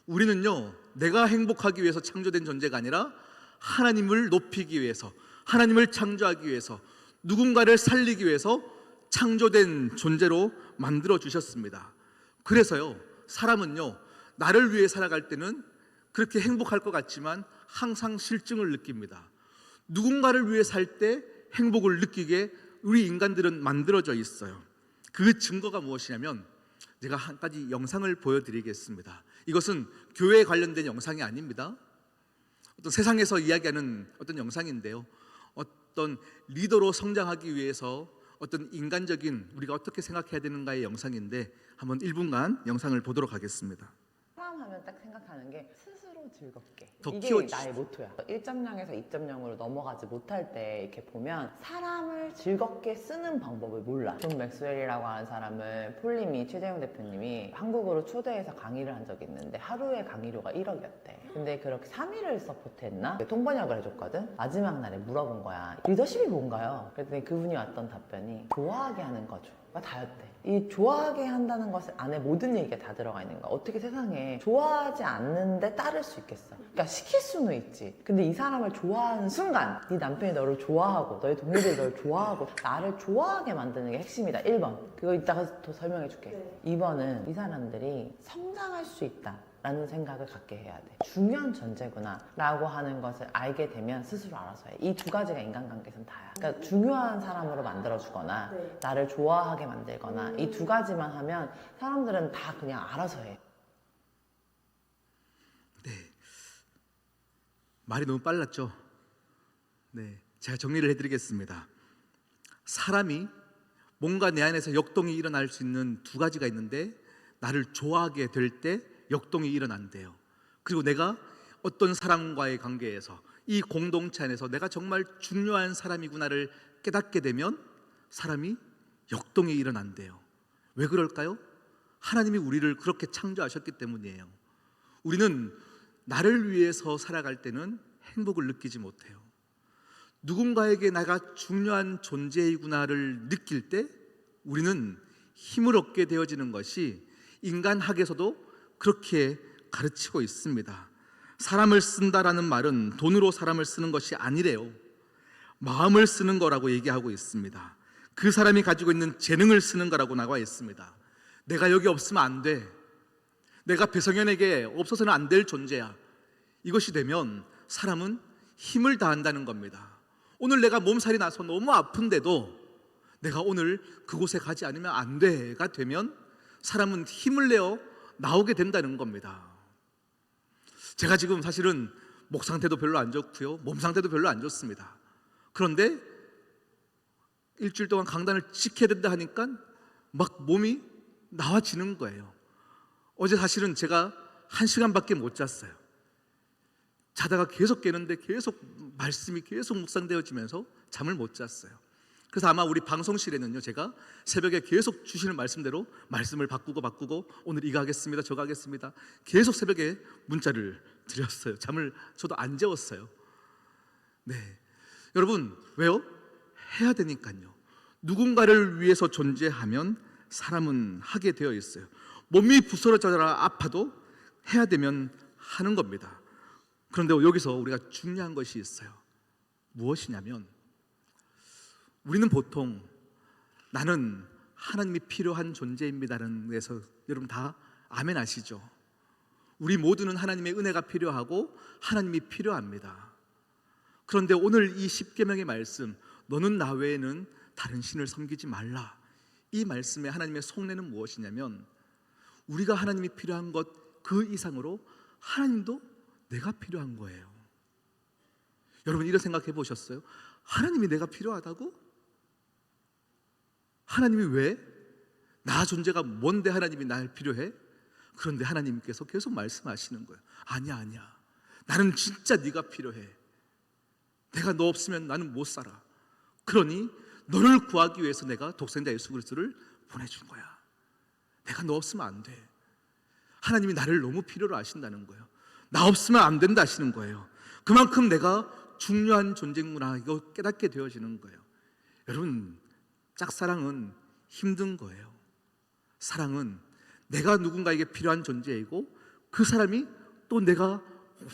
우리는요, 내가 행복하기 위해서 창조된 존재가 아니라 하나님을 높이기 위해서, 하나님을 창조하기 위해서, 누군가를 살리기 위해서 창조된 존재로 만들어 주셨습니다. 그래서요, 사람은요, 나를 위해 살아갈 때는 그렇게 행복할 것 같지만 항상 실증을 느낍니다. 누군가를 위해 살 때 행복을 느끼게 우리 인간들은 만들어져 있어요. 그 증거가 무엇이냐면 제가 한 가지 영상을 보여드리겠습니다. 이것은 교회에 관련된 영상이 아닙니다. 어떤 세상에서 이야기하는 어떤 영상인데요, 어떤 리더로 성장하기 위해서 어떤 인간적인 우리가 어떻게 생각해야 되는가의 영상인데 한번 1분간 영상을 보도록 하겠습니다. 사람 하면 딱 생각하는 게 스스로 즐겁게, 더 이게 키워주시- 나의 모토야. 1.0에서 2.0으로 넘어가지 못할 때 이렇게 보면 사람을 즐겁게 쓰는 방법을 몰라. 존 맥스웰이라고 하는 사람을 폴림이, 최재형 대표님이 한국으로 초대해서 강의를 한 적이 있는데 하루에 강의료가 1억이었대. 근데 그렇게 3일을 서포트했나? 통번역을 해줬거든? 마지막 날에 물어본 거야. 리더십이 뭔가요? 그랬더니 그분이 왔던 답변이 좋아하게 하는 거죠. 가 다였대. 이 좋아하게 한다는 것 안에 모든 얘기가 다 들어가 있는 거야. 어떻게 세상에 좋아하지 않는데 따를 수 있겠어? 그러니까 시킬 수는 있지. 근데 이 사람을 좋아하는 순간 네 남편이 너를 좋아하고 너의 동료들이 너를 좋아하고 나를 좋아하게 만드는 게 핵심이다. 1번. 그거 이따가 더 설명해 줄게. 2번은 이 사람들이 성장할 수 있다 라는 생각을 갖게 해야 돼. 중요한 존재구나 라고 하는 것을 알게 되면 스스로 알아서 해. 이 두 가지가 인간관계에서는 다야. 그러니까 중요한 사람으로 만들어주거나 나를 좋아하게 만들거나 이 두 가지만 하면 사람들은 다 그냥 알아서 해. 네, 말이 너무 빨랐죠? 네, 제가 정리를 해드리겠습니다. 사람이 뭔가 내 안에서 역동이 일어날 수 있는 두 가지가 있는데 나를 좋아하게 될 때 역동이 일어난대요. 그리고 내가 어떤 사람과의 관계에서 이 공동체 안에서 내가 정말 중요한 사람이구나를 깨닫게 되면 사람이 역동이 일어난대요. 왜 그럴까요? 하나님이 우리를 그렇게 창조하셨기 때문이에요. 우리는 나를 위해서 살아갈 때는 행복을 느끼지 못해요. 누군가에게 내가 중요한 존재이구나를 느낄 때 우리는 힘을 얻게 되어지는 것이 인간학에서도 그렇게 가르치고 있습니다. 사람을 쓴다라는 말은 돈으로 사람을 쓰는 것이 아니래요. 마음을 쓰는 거라고 얘기하고 있습니다. 그 사람이 가지고 있는 재능을 쓰는 거라고 나와 있습니다. 내가 여기 없으면 안 돼. 내가 배성현에게 없어서는 안 될 존재야. 이것이 되면 사람은 힘을 다한다는 겁니다. 오늘 내가 몸살이 나서 너무 아픈데도 내가 오늘 그곳에 가지 않으면 안 돼가 되면 사람은 힘을 내어 나오게 된다는 겁니다. 제가 지금 사실은 목 상태도 별로 안 좋고요, 몸 상태도 별로 안 좋습니다. 그런데 일주일 동안 강단을 지켜야 된다 하니까 막 몸이 나와지는 거예요. 어제 사실은 제가 1시간밖에 못 잤어요. 자다가 계속 깨는데 계속 말씀이 계속 묵상되어지면서 잠을 못 잤어요. 그래서 아마 우리 방송실에는요, 제가 새벽에 계속 주시는 말씀대로 말씀을 바꾸고 오늘 이거 하겠습니다, 저거 하겠습니다, 계속 새벽에 문자를 드렸어요. 잠을 저도 안 재웠어요. 네, 여러분, 왜요? 해야 되니까요. 누군가를 위해서 존재하면 사람은 하게 되어 있어요. 몸이 부스러져라 아파도 해야 되면 하는 겁니다. 그런데 여기서 우리가 중요한 것이 있어요. 무엇이냐면 우리는 보통 나는 하나님이 필요한 존재입니다라는 데서 여러분 다 아멘 아시죠? 우리 모두는 하나님의 은혜가 필요하고 하나님이 필요합니다. 그런데 오늘 이 십계명의 말씀, 너는 나 외에는 다른 신을 섬기지 말라, 이 말씀에 하나님의 속내는 무엇이냐면 우리가 하나님이 필요한 것 그 이상으로 하나님도 내가 필요한 거예요. 여러분 이런 생각해 보셨어요? 하나님이 내가 필요하다고? 하나님이 왜? 나 존재가 뭔데 하나님이 날 필요해? 그런데 하나님께서 계속 말씀하시는 거예요. 아니야. 나는 진짜 네가 필요해. 내가 너 없으면 나는 못 살아. 그러니 너를 구하기 위해서 내가 독생자 예수 그리스도를 보내준 거야. 내가 너 없으면 안 돼. 하나님이 나를 너무 필요로 하신다는 거예요. 나 없으면 안 된다 하시는 거예요. 그만큼 내가 중요한 존재구나 이거 깨닫게 되어지는 거예요. 여러분 짝사랑은 힘든 거예요. 사랑은 내가 누군가에게 필요한 존재이고 그 사람이 또 내가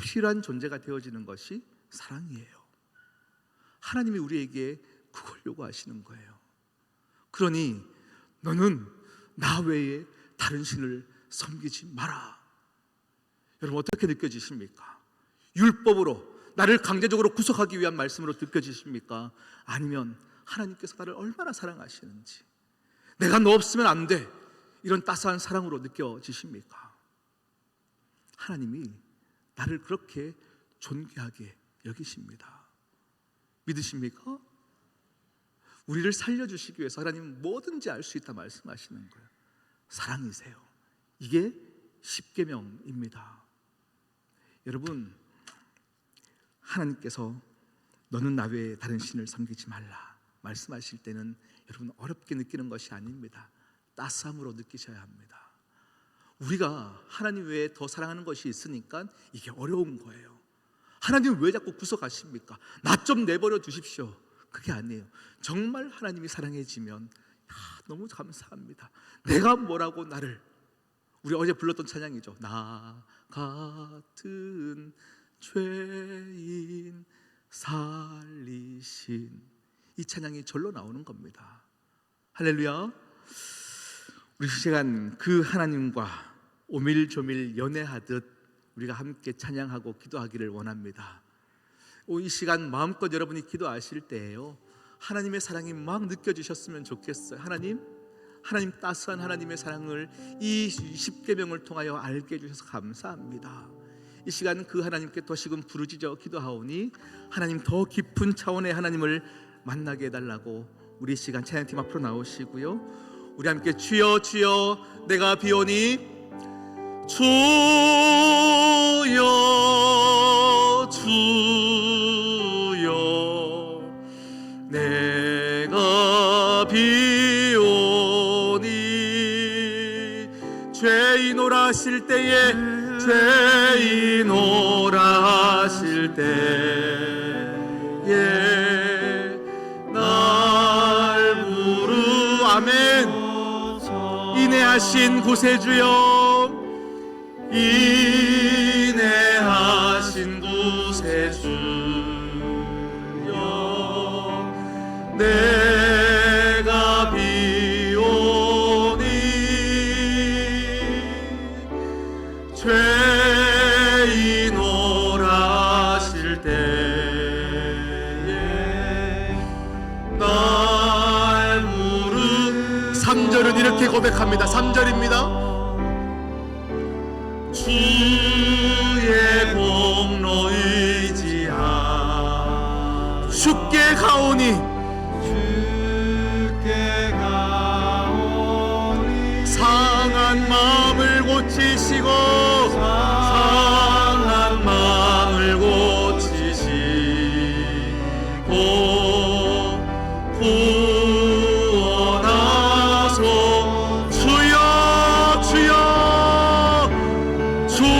필요한 존재가 되어지는 것이 사랑이에요. 하나님이 우리에게 그걸 요구하시는 거예요. 그러니 너는 나 외에 다른 신을 섬기지 마라. 여러분 어떻게 느껴지십니까? 율법으로 나를 강제적으로 구속하기 위한 말씀으로 느껴지십니까? 아니면 하나님께서 나를 얼마나 사랑하시는지, 내가 너 없으면 안 돼, 이런 따스한 사랑으로 느껴지십니까? 하나님이 나를 그렇게 존귀하게 여기십니다. 믿으십니까? 우리를 살려주시기 위해서 하나님은 뭐든지 알 수 있다 말씀하시는 거예요. 사랑이세요. 이게 십계명입니다. 여러분 하나님께서 너는 나 외에 다른 신을 섬기지 말라 말씀하실 때는 여러분 어렵게 느끼는 것이 아닙니다. 따스함으로 느끼셔야 합니다. 우리가 하나님 외에 더 사랑하는 것이 있으니까 이게 어려운 거예요. 하나님 왜 자꾸 구속하십니까? 나 좀 내버려 두십시오. 그게 아니에요. 정말 하나님이 사랑해지면 너무 감사합니다. 내가 뭐라고 나를, 우리 어제 불렀던 찬양이죠. 나 같은 죄인 살리신, 이 찬양이 절로 나오는 겁니다. 할렐루야. 우리 시간 그 하나님과 오밀조밀 연애하듯 우리가 함께 찬양하고 기도하기를 원합니다. 이 시간 마음껏 여러분이 기도하실 때에요, 하나님의 사랑이 막 느껴지셨으면 좋겠어요. 하나님 따스한 하나님의 사랑을 이 십계명을 통하여 알게 해주셔서 감사합니다. 이 시간 그 하나님께 더시금 부르짖어 기도하오니 하나님 더 깊은 차원의 하나님을 만나게 해달라고 우리 시간 찬양팀 앞으로 나오시고요, 우리 함께 주여 주여 내가 비오니 주여 주여 내가 비오니, 죄인 오라 하실 때에, 죄인 오라 하실 때에 날 부르 아멘. 인내하신 구세주여, 인내하신 구세주여 내가 비오니, 죄인 오라 하실 때에 날 부르. 3절은 이렇게 고백합니다. 3절입니다. 주의 공로 의지하 주께 가오니, 주께 가오니 상한 마음을 고치시고, 상한 마음을 고치시고 구원하소. 주여 주여 주여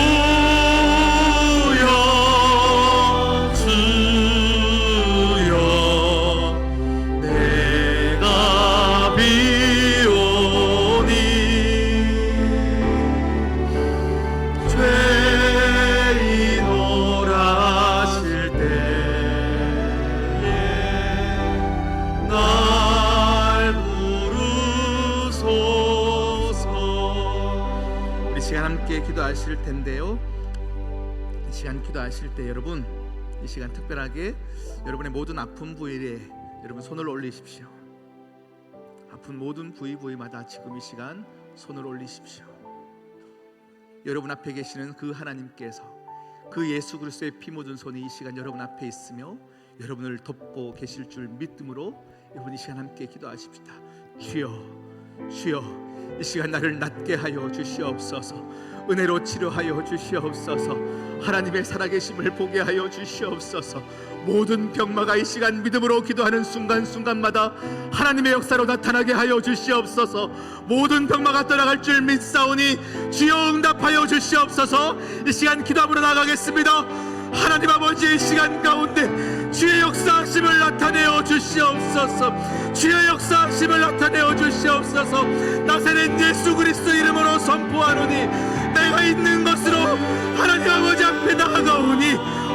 함께 기도하실 텐데요. 이 시간 기도하실 때 여러분, 이 시간 특별하게 여러분의 모든 아픈 부위에 여러분 손을 올리십시오. 아픈 모든 부위마다 지금 이 시간 손을 올리십시오. 여러분 앞에 계시는 그 하나님께서, 그 예수 그리스도의 피 묻은 손이 이 시간 여러분 앞에 있으며 여러분을 돕고 계실 줄 믿음으로 여러분 이 시간 함께 기도하십시다. 주여, 주여, 이 시간 나를 낫게 하여 주시옵소서. 은혜로 치료하여 주시옵소서. 하나님의 살아계심을 보게 하여 주시옵소서. 모든 병마가 이 시간 믿음으로 기도하는 순간순간마다 하나님의 역사로 나타나게 하여 주시옵소서. 모든 병마가 떠나갈 줄 믿사오니 주여 응답하여 주시옵소서. 이 시간 기도함으로 나가겠습니다. 하나님 아버지, 이 시간 가운데 주의 역사하심을 나타내어 주시옵소서. 주의 역사하심을 나타내어 주시옵소서. 나사렛 예수 그리스도 이름으로 선포하노니 내가 있는 것으로 하나님 아버지 앞에 나아가오니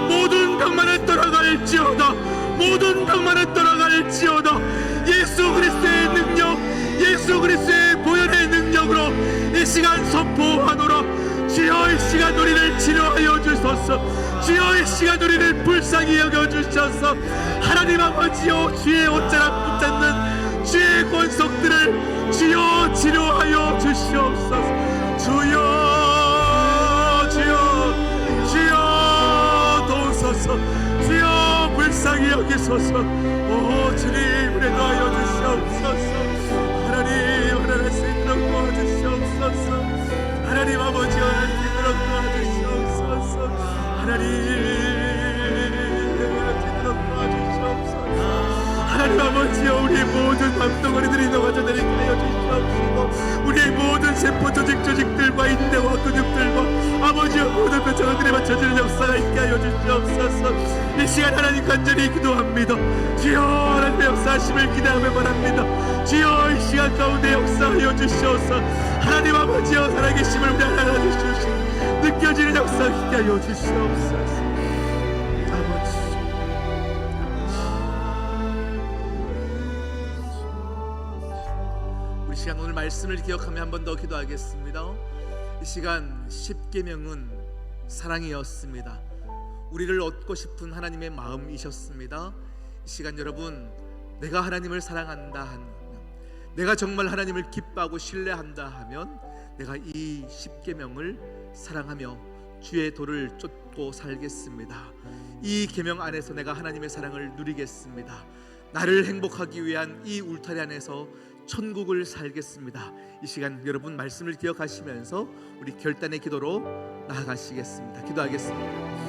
모든 병만은 떠나갈지어다. 모든 병만은 떠나갈지어다. 예수 그리스도의 능력, 예수 그리스도의 보혈의 능력으로 이 시간 선포하노라. 주여, 이 시간 우리를 치료하여 주소서. 주여, 이 시간 우리를 불쌍히 여겨주셔서 하나님 아버지여, 주의 옷자락 붙잡는 주의 권속들을 주여 치료하여 주시옵소서. 주여, 주여, 주여 도우소서. 주여 불쌍히 여기소서. 오 주님, 우리 도와여 주시옵소서. 하나님, 하나님 수 있도록 도와주시옵소서. 하나님 아버지, 하나님 되도록 도와주시옵소서. 하나님 아버지여, 우리의 모든 밤덩어리들이 녹아져내리게 하여 주시옵시고 우리의 모든 세포 조직들과 인대와 근육들과 아버지여 모든 뼈저들에 맞춰지는 역사가 있게 하여 주시옵소서. 이 시간 하나님 간절히 기도합니다. 주여, 하나님의 역사하심을 기대하며 바랍니다. 주여, 이 시간 가운데 역사하여 주시옵소서. 하나님 아버지여, 살아계심을 우리 하나 주시옵시고 느껴지는 역사 있게 하여 주시옵소서. 아버지, 우리 시간 오늘 말씀을 기억하며 한 번 더 기도하겠습니다. 이 시간 10계명은 사랑이었습니다. 우리를 얻고 싶은 하나님의 마음이셨습니다. 이 시간 여러분, 내가 하나님을 사랑한다 하면, 내가 정말 하나님을 기뻐하고 신뢰한다 하면 내가 이 10계명을 사랑하며 주의 도를 쫓고 살겠습니다. 이 계명 안에서 내가 하나님의 사랑을 누리겠습니다. 나를 행복하기 위한 이 울타리 안에서 천국을 살겠습니다. 이 시간 여러분 말씀을 기억하시면서 우리 결단의 기도로 나아가시겠습니다. 기도하겠습니다.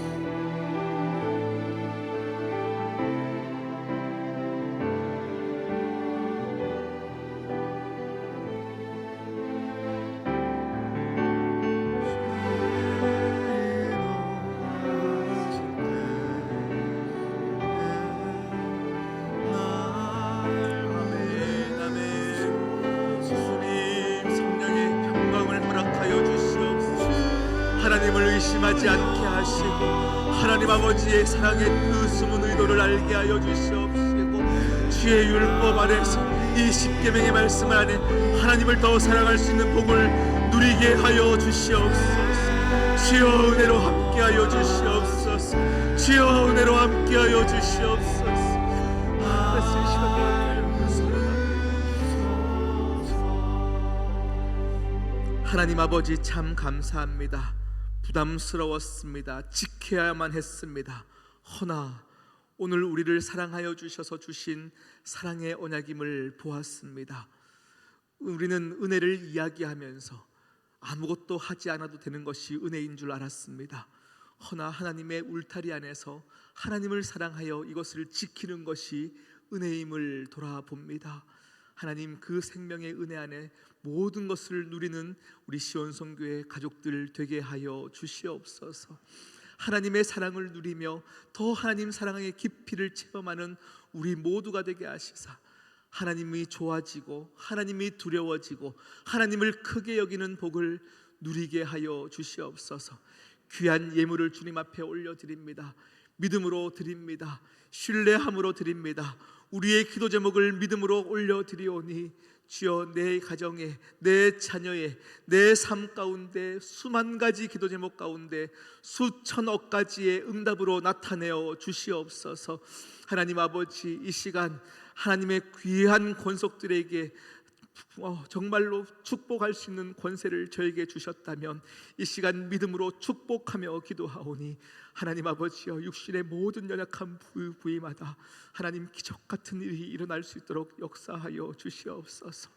하나님을 의심하지 않게 하시고 하나님 아버지의 사랑의 그 숨은 의도를 알게 하여 주시옵시고 주의 율법 안에서 이 10계명의 말씀 안에 하나님을 더 사랑할 수 있는 복을 누리게 하여 주시옵소서. 주여 은혜로 함께 하여 주시옵소서. 주여 은혜로 함께 하여 주시옵소서. 하나님 아버지, 참 감사합니다. 부담스러웠습니다. 지켜야만 했습니다. 허나 오늘 우리를 사랑하여 주셔서 주신 사랑의 언약임을 보았습니다. 우리는 은혜를 이야기하면서 아무것도 하지 않아도 되는 것이 은혜인 줄 알았습니다. 허나 하나님의 울타리 안에서 하나님을 사랑하여 이것을 지키는 것이 은혜임을 돌아봅니다. 하나님, 그 생명의 은혜 안에 모든 것을 누리는 우리 시온성교회 가족들 되게 하여 주시옵소서. 하나님의 사랑을 누리며 더 하나님 사랑의 깊이를 체험하는 우리 모두가 되게 하시사 하나님이 좋아지고 하나님이 두려워지고 하나님을 크게 여기는 복을 누리게 하여 주시옵소서. 귀한 예물을 주님 앞에 올려드립니다. 믿음으로 드립니다. 신뢰함으로 드립니다. 우리의 기도 제목을 믿음으로 올려드리오니 주여 내 가정에, 내 자녀의, 내 삶 가운데 수만 가지 기도 제목 가운데 수천억 가지의 응답으로 나타내어 주시옵소서. 하나님 아버지, 이 시간 하나님의 귀한 권속들에게 정말로 축복할 수 있는 권세를 저에게 주셨다면 이 시간 믿음으로 축복하며 기도하오니 하나님 아버지여, 육신의 모든 연약한 부위마다 하나님 기적 같은 일이 일어날 수 있도록 역사하여 주시옵소서.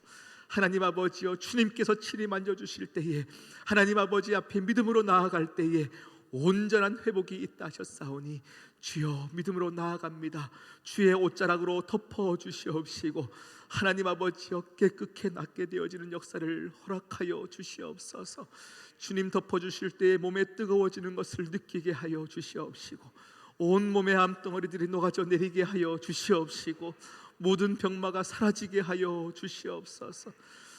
하나님 아버지여, 주님께서 친히 만져주실 때에 하나님 아버지 앞에 믿음으로 나아갈 때에 온전한 회복이 있다 하셨사오니 주여 믿음으로 나아갑니다. 주의 옷자락으로 덮어 주시옵시고 하나님 아버지여, 깨끗게 낫게 되어지는 역사를 허락하여 주시옵소서. 주님 덮어주실 때에 몸에 뜨거워지는 것을 느끼게 하여 주시옵시고 온몸의 암덩어리들이 녹아져 내리게 하여 주시옵시고 모든 병마가 사라지게 하여 주시옵소서.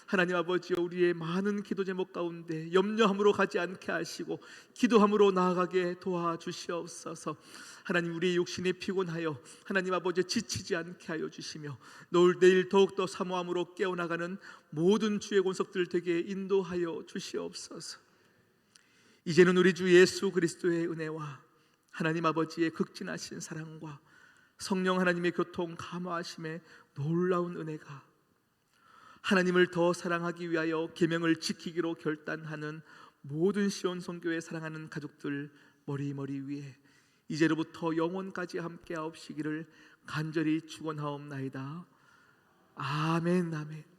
하나님 아버지여, 우리의 많은 기도 제목 가운데 염려함으로 가지 않게 하시고 기도함으로 나아가게 도와주시옵소서. 하나님, 우리의 육신이 피곤하여 하나님 아버지 지치지 않게 하여 주시며 내일 더욱더 사모함으로 깨어나가는 모든 주의 권속들 되게 인도하여 주시옵소서. 이제는 우리 주 예수 그리스도의 은혜와 하나님 아버지의 극진하신 사랑과 성령 하나님의 교통 감화하심의 놀라운 은혜가 하나님을 더 사랑하기 위하여 계명을 지키기로 결단하는 모든 시온 선교회 사랑하는 가족들 머리 위에 이제로부터 영원까지 함께하옵시기를 간절히 축원하옵나이다. 아멘.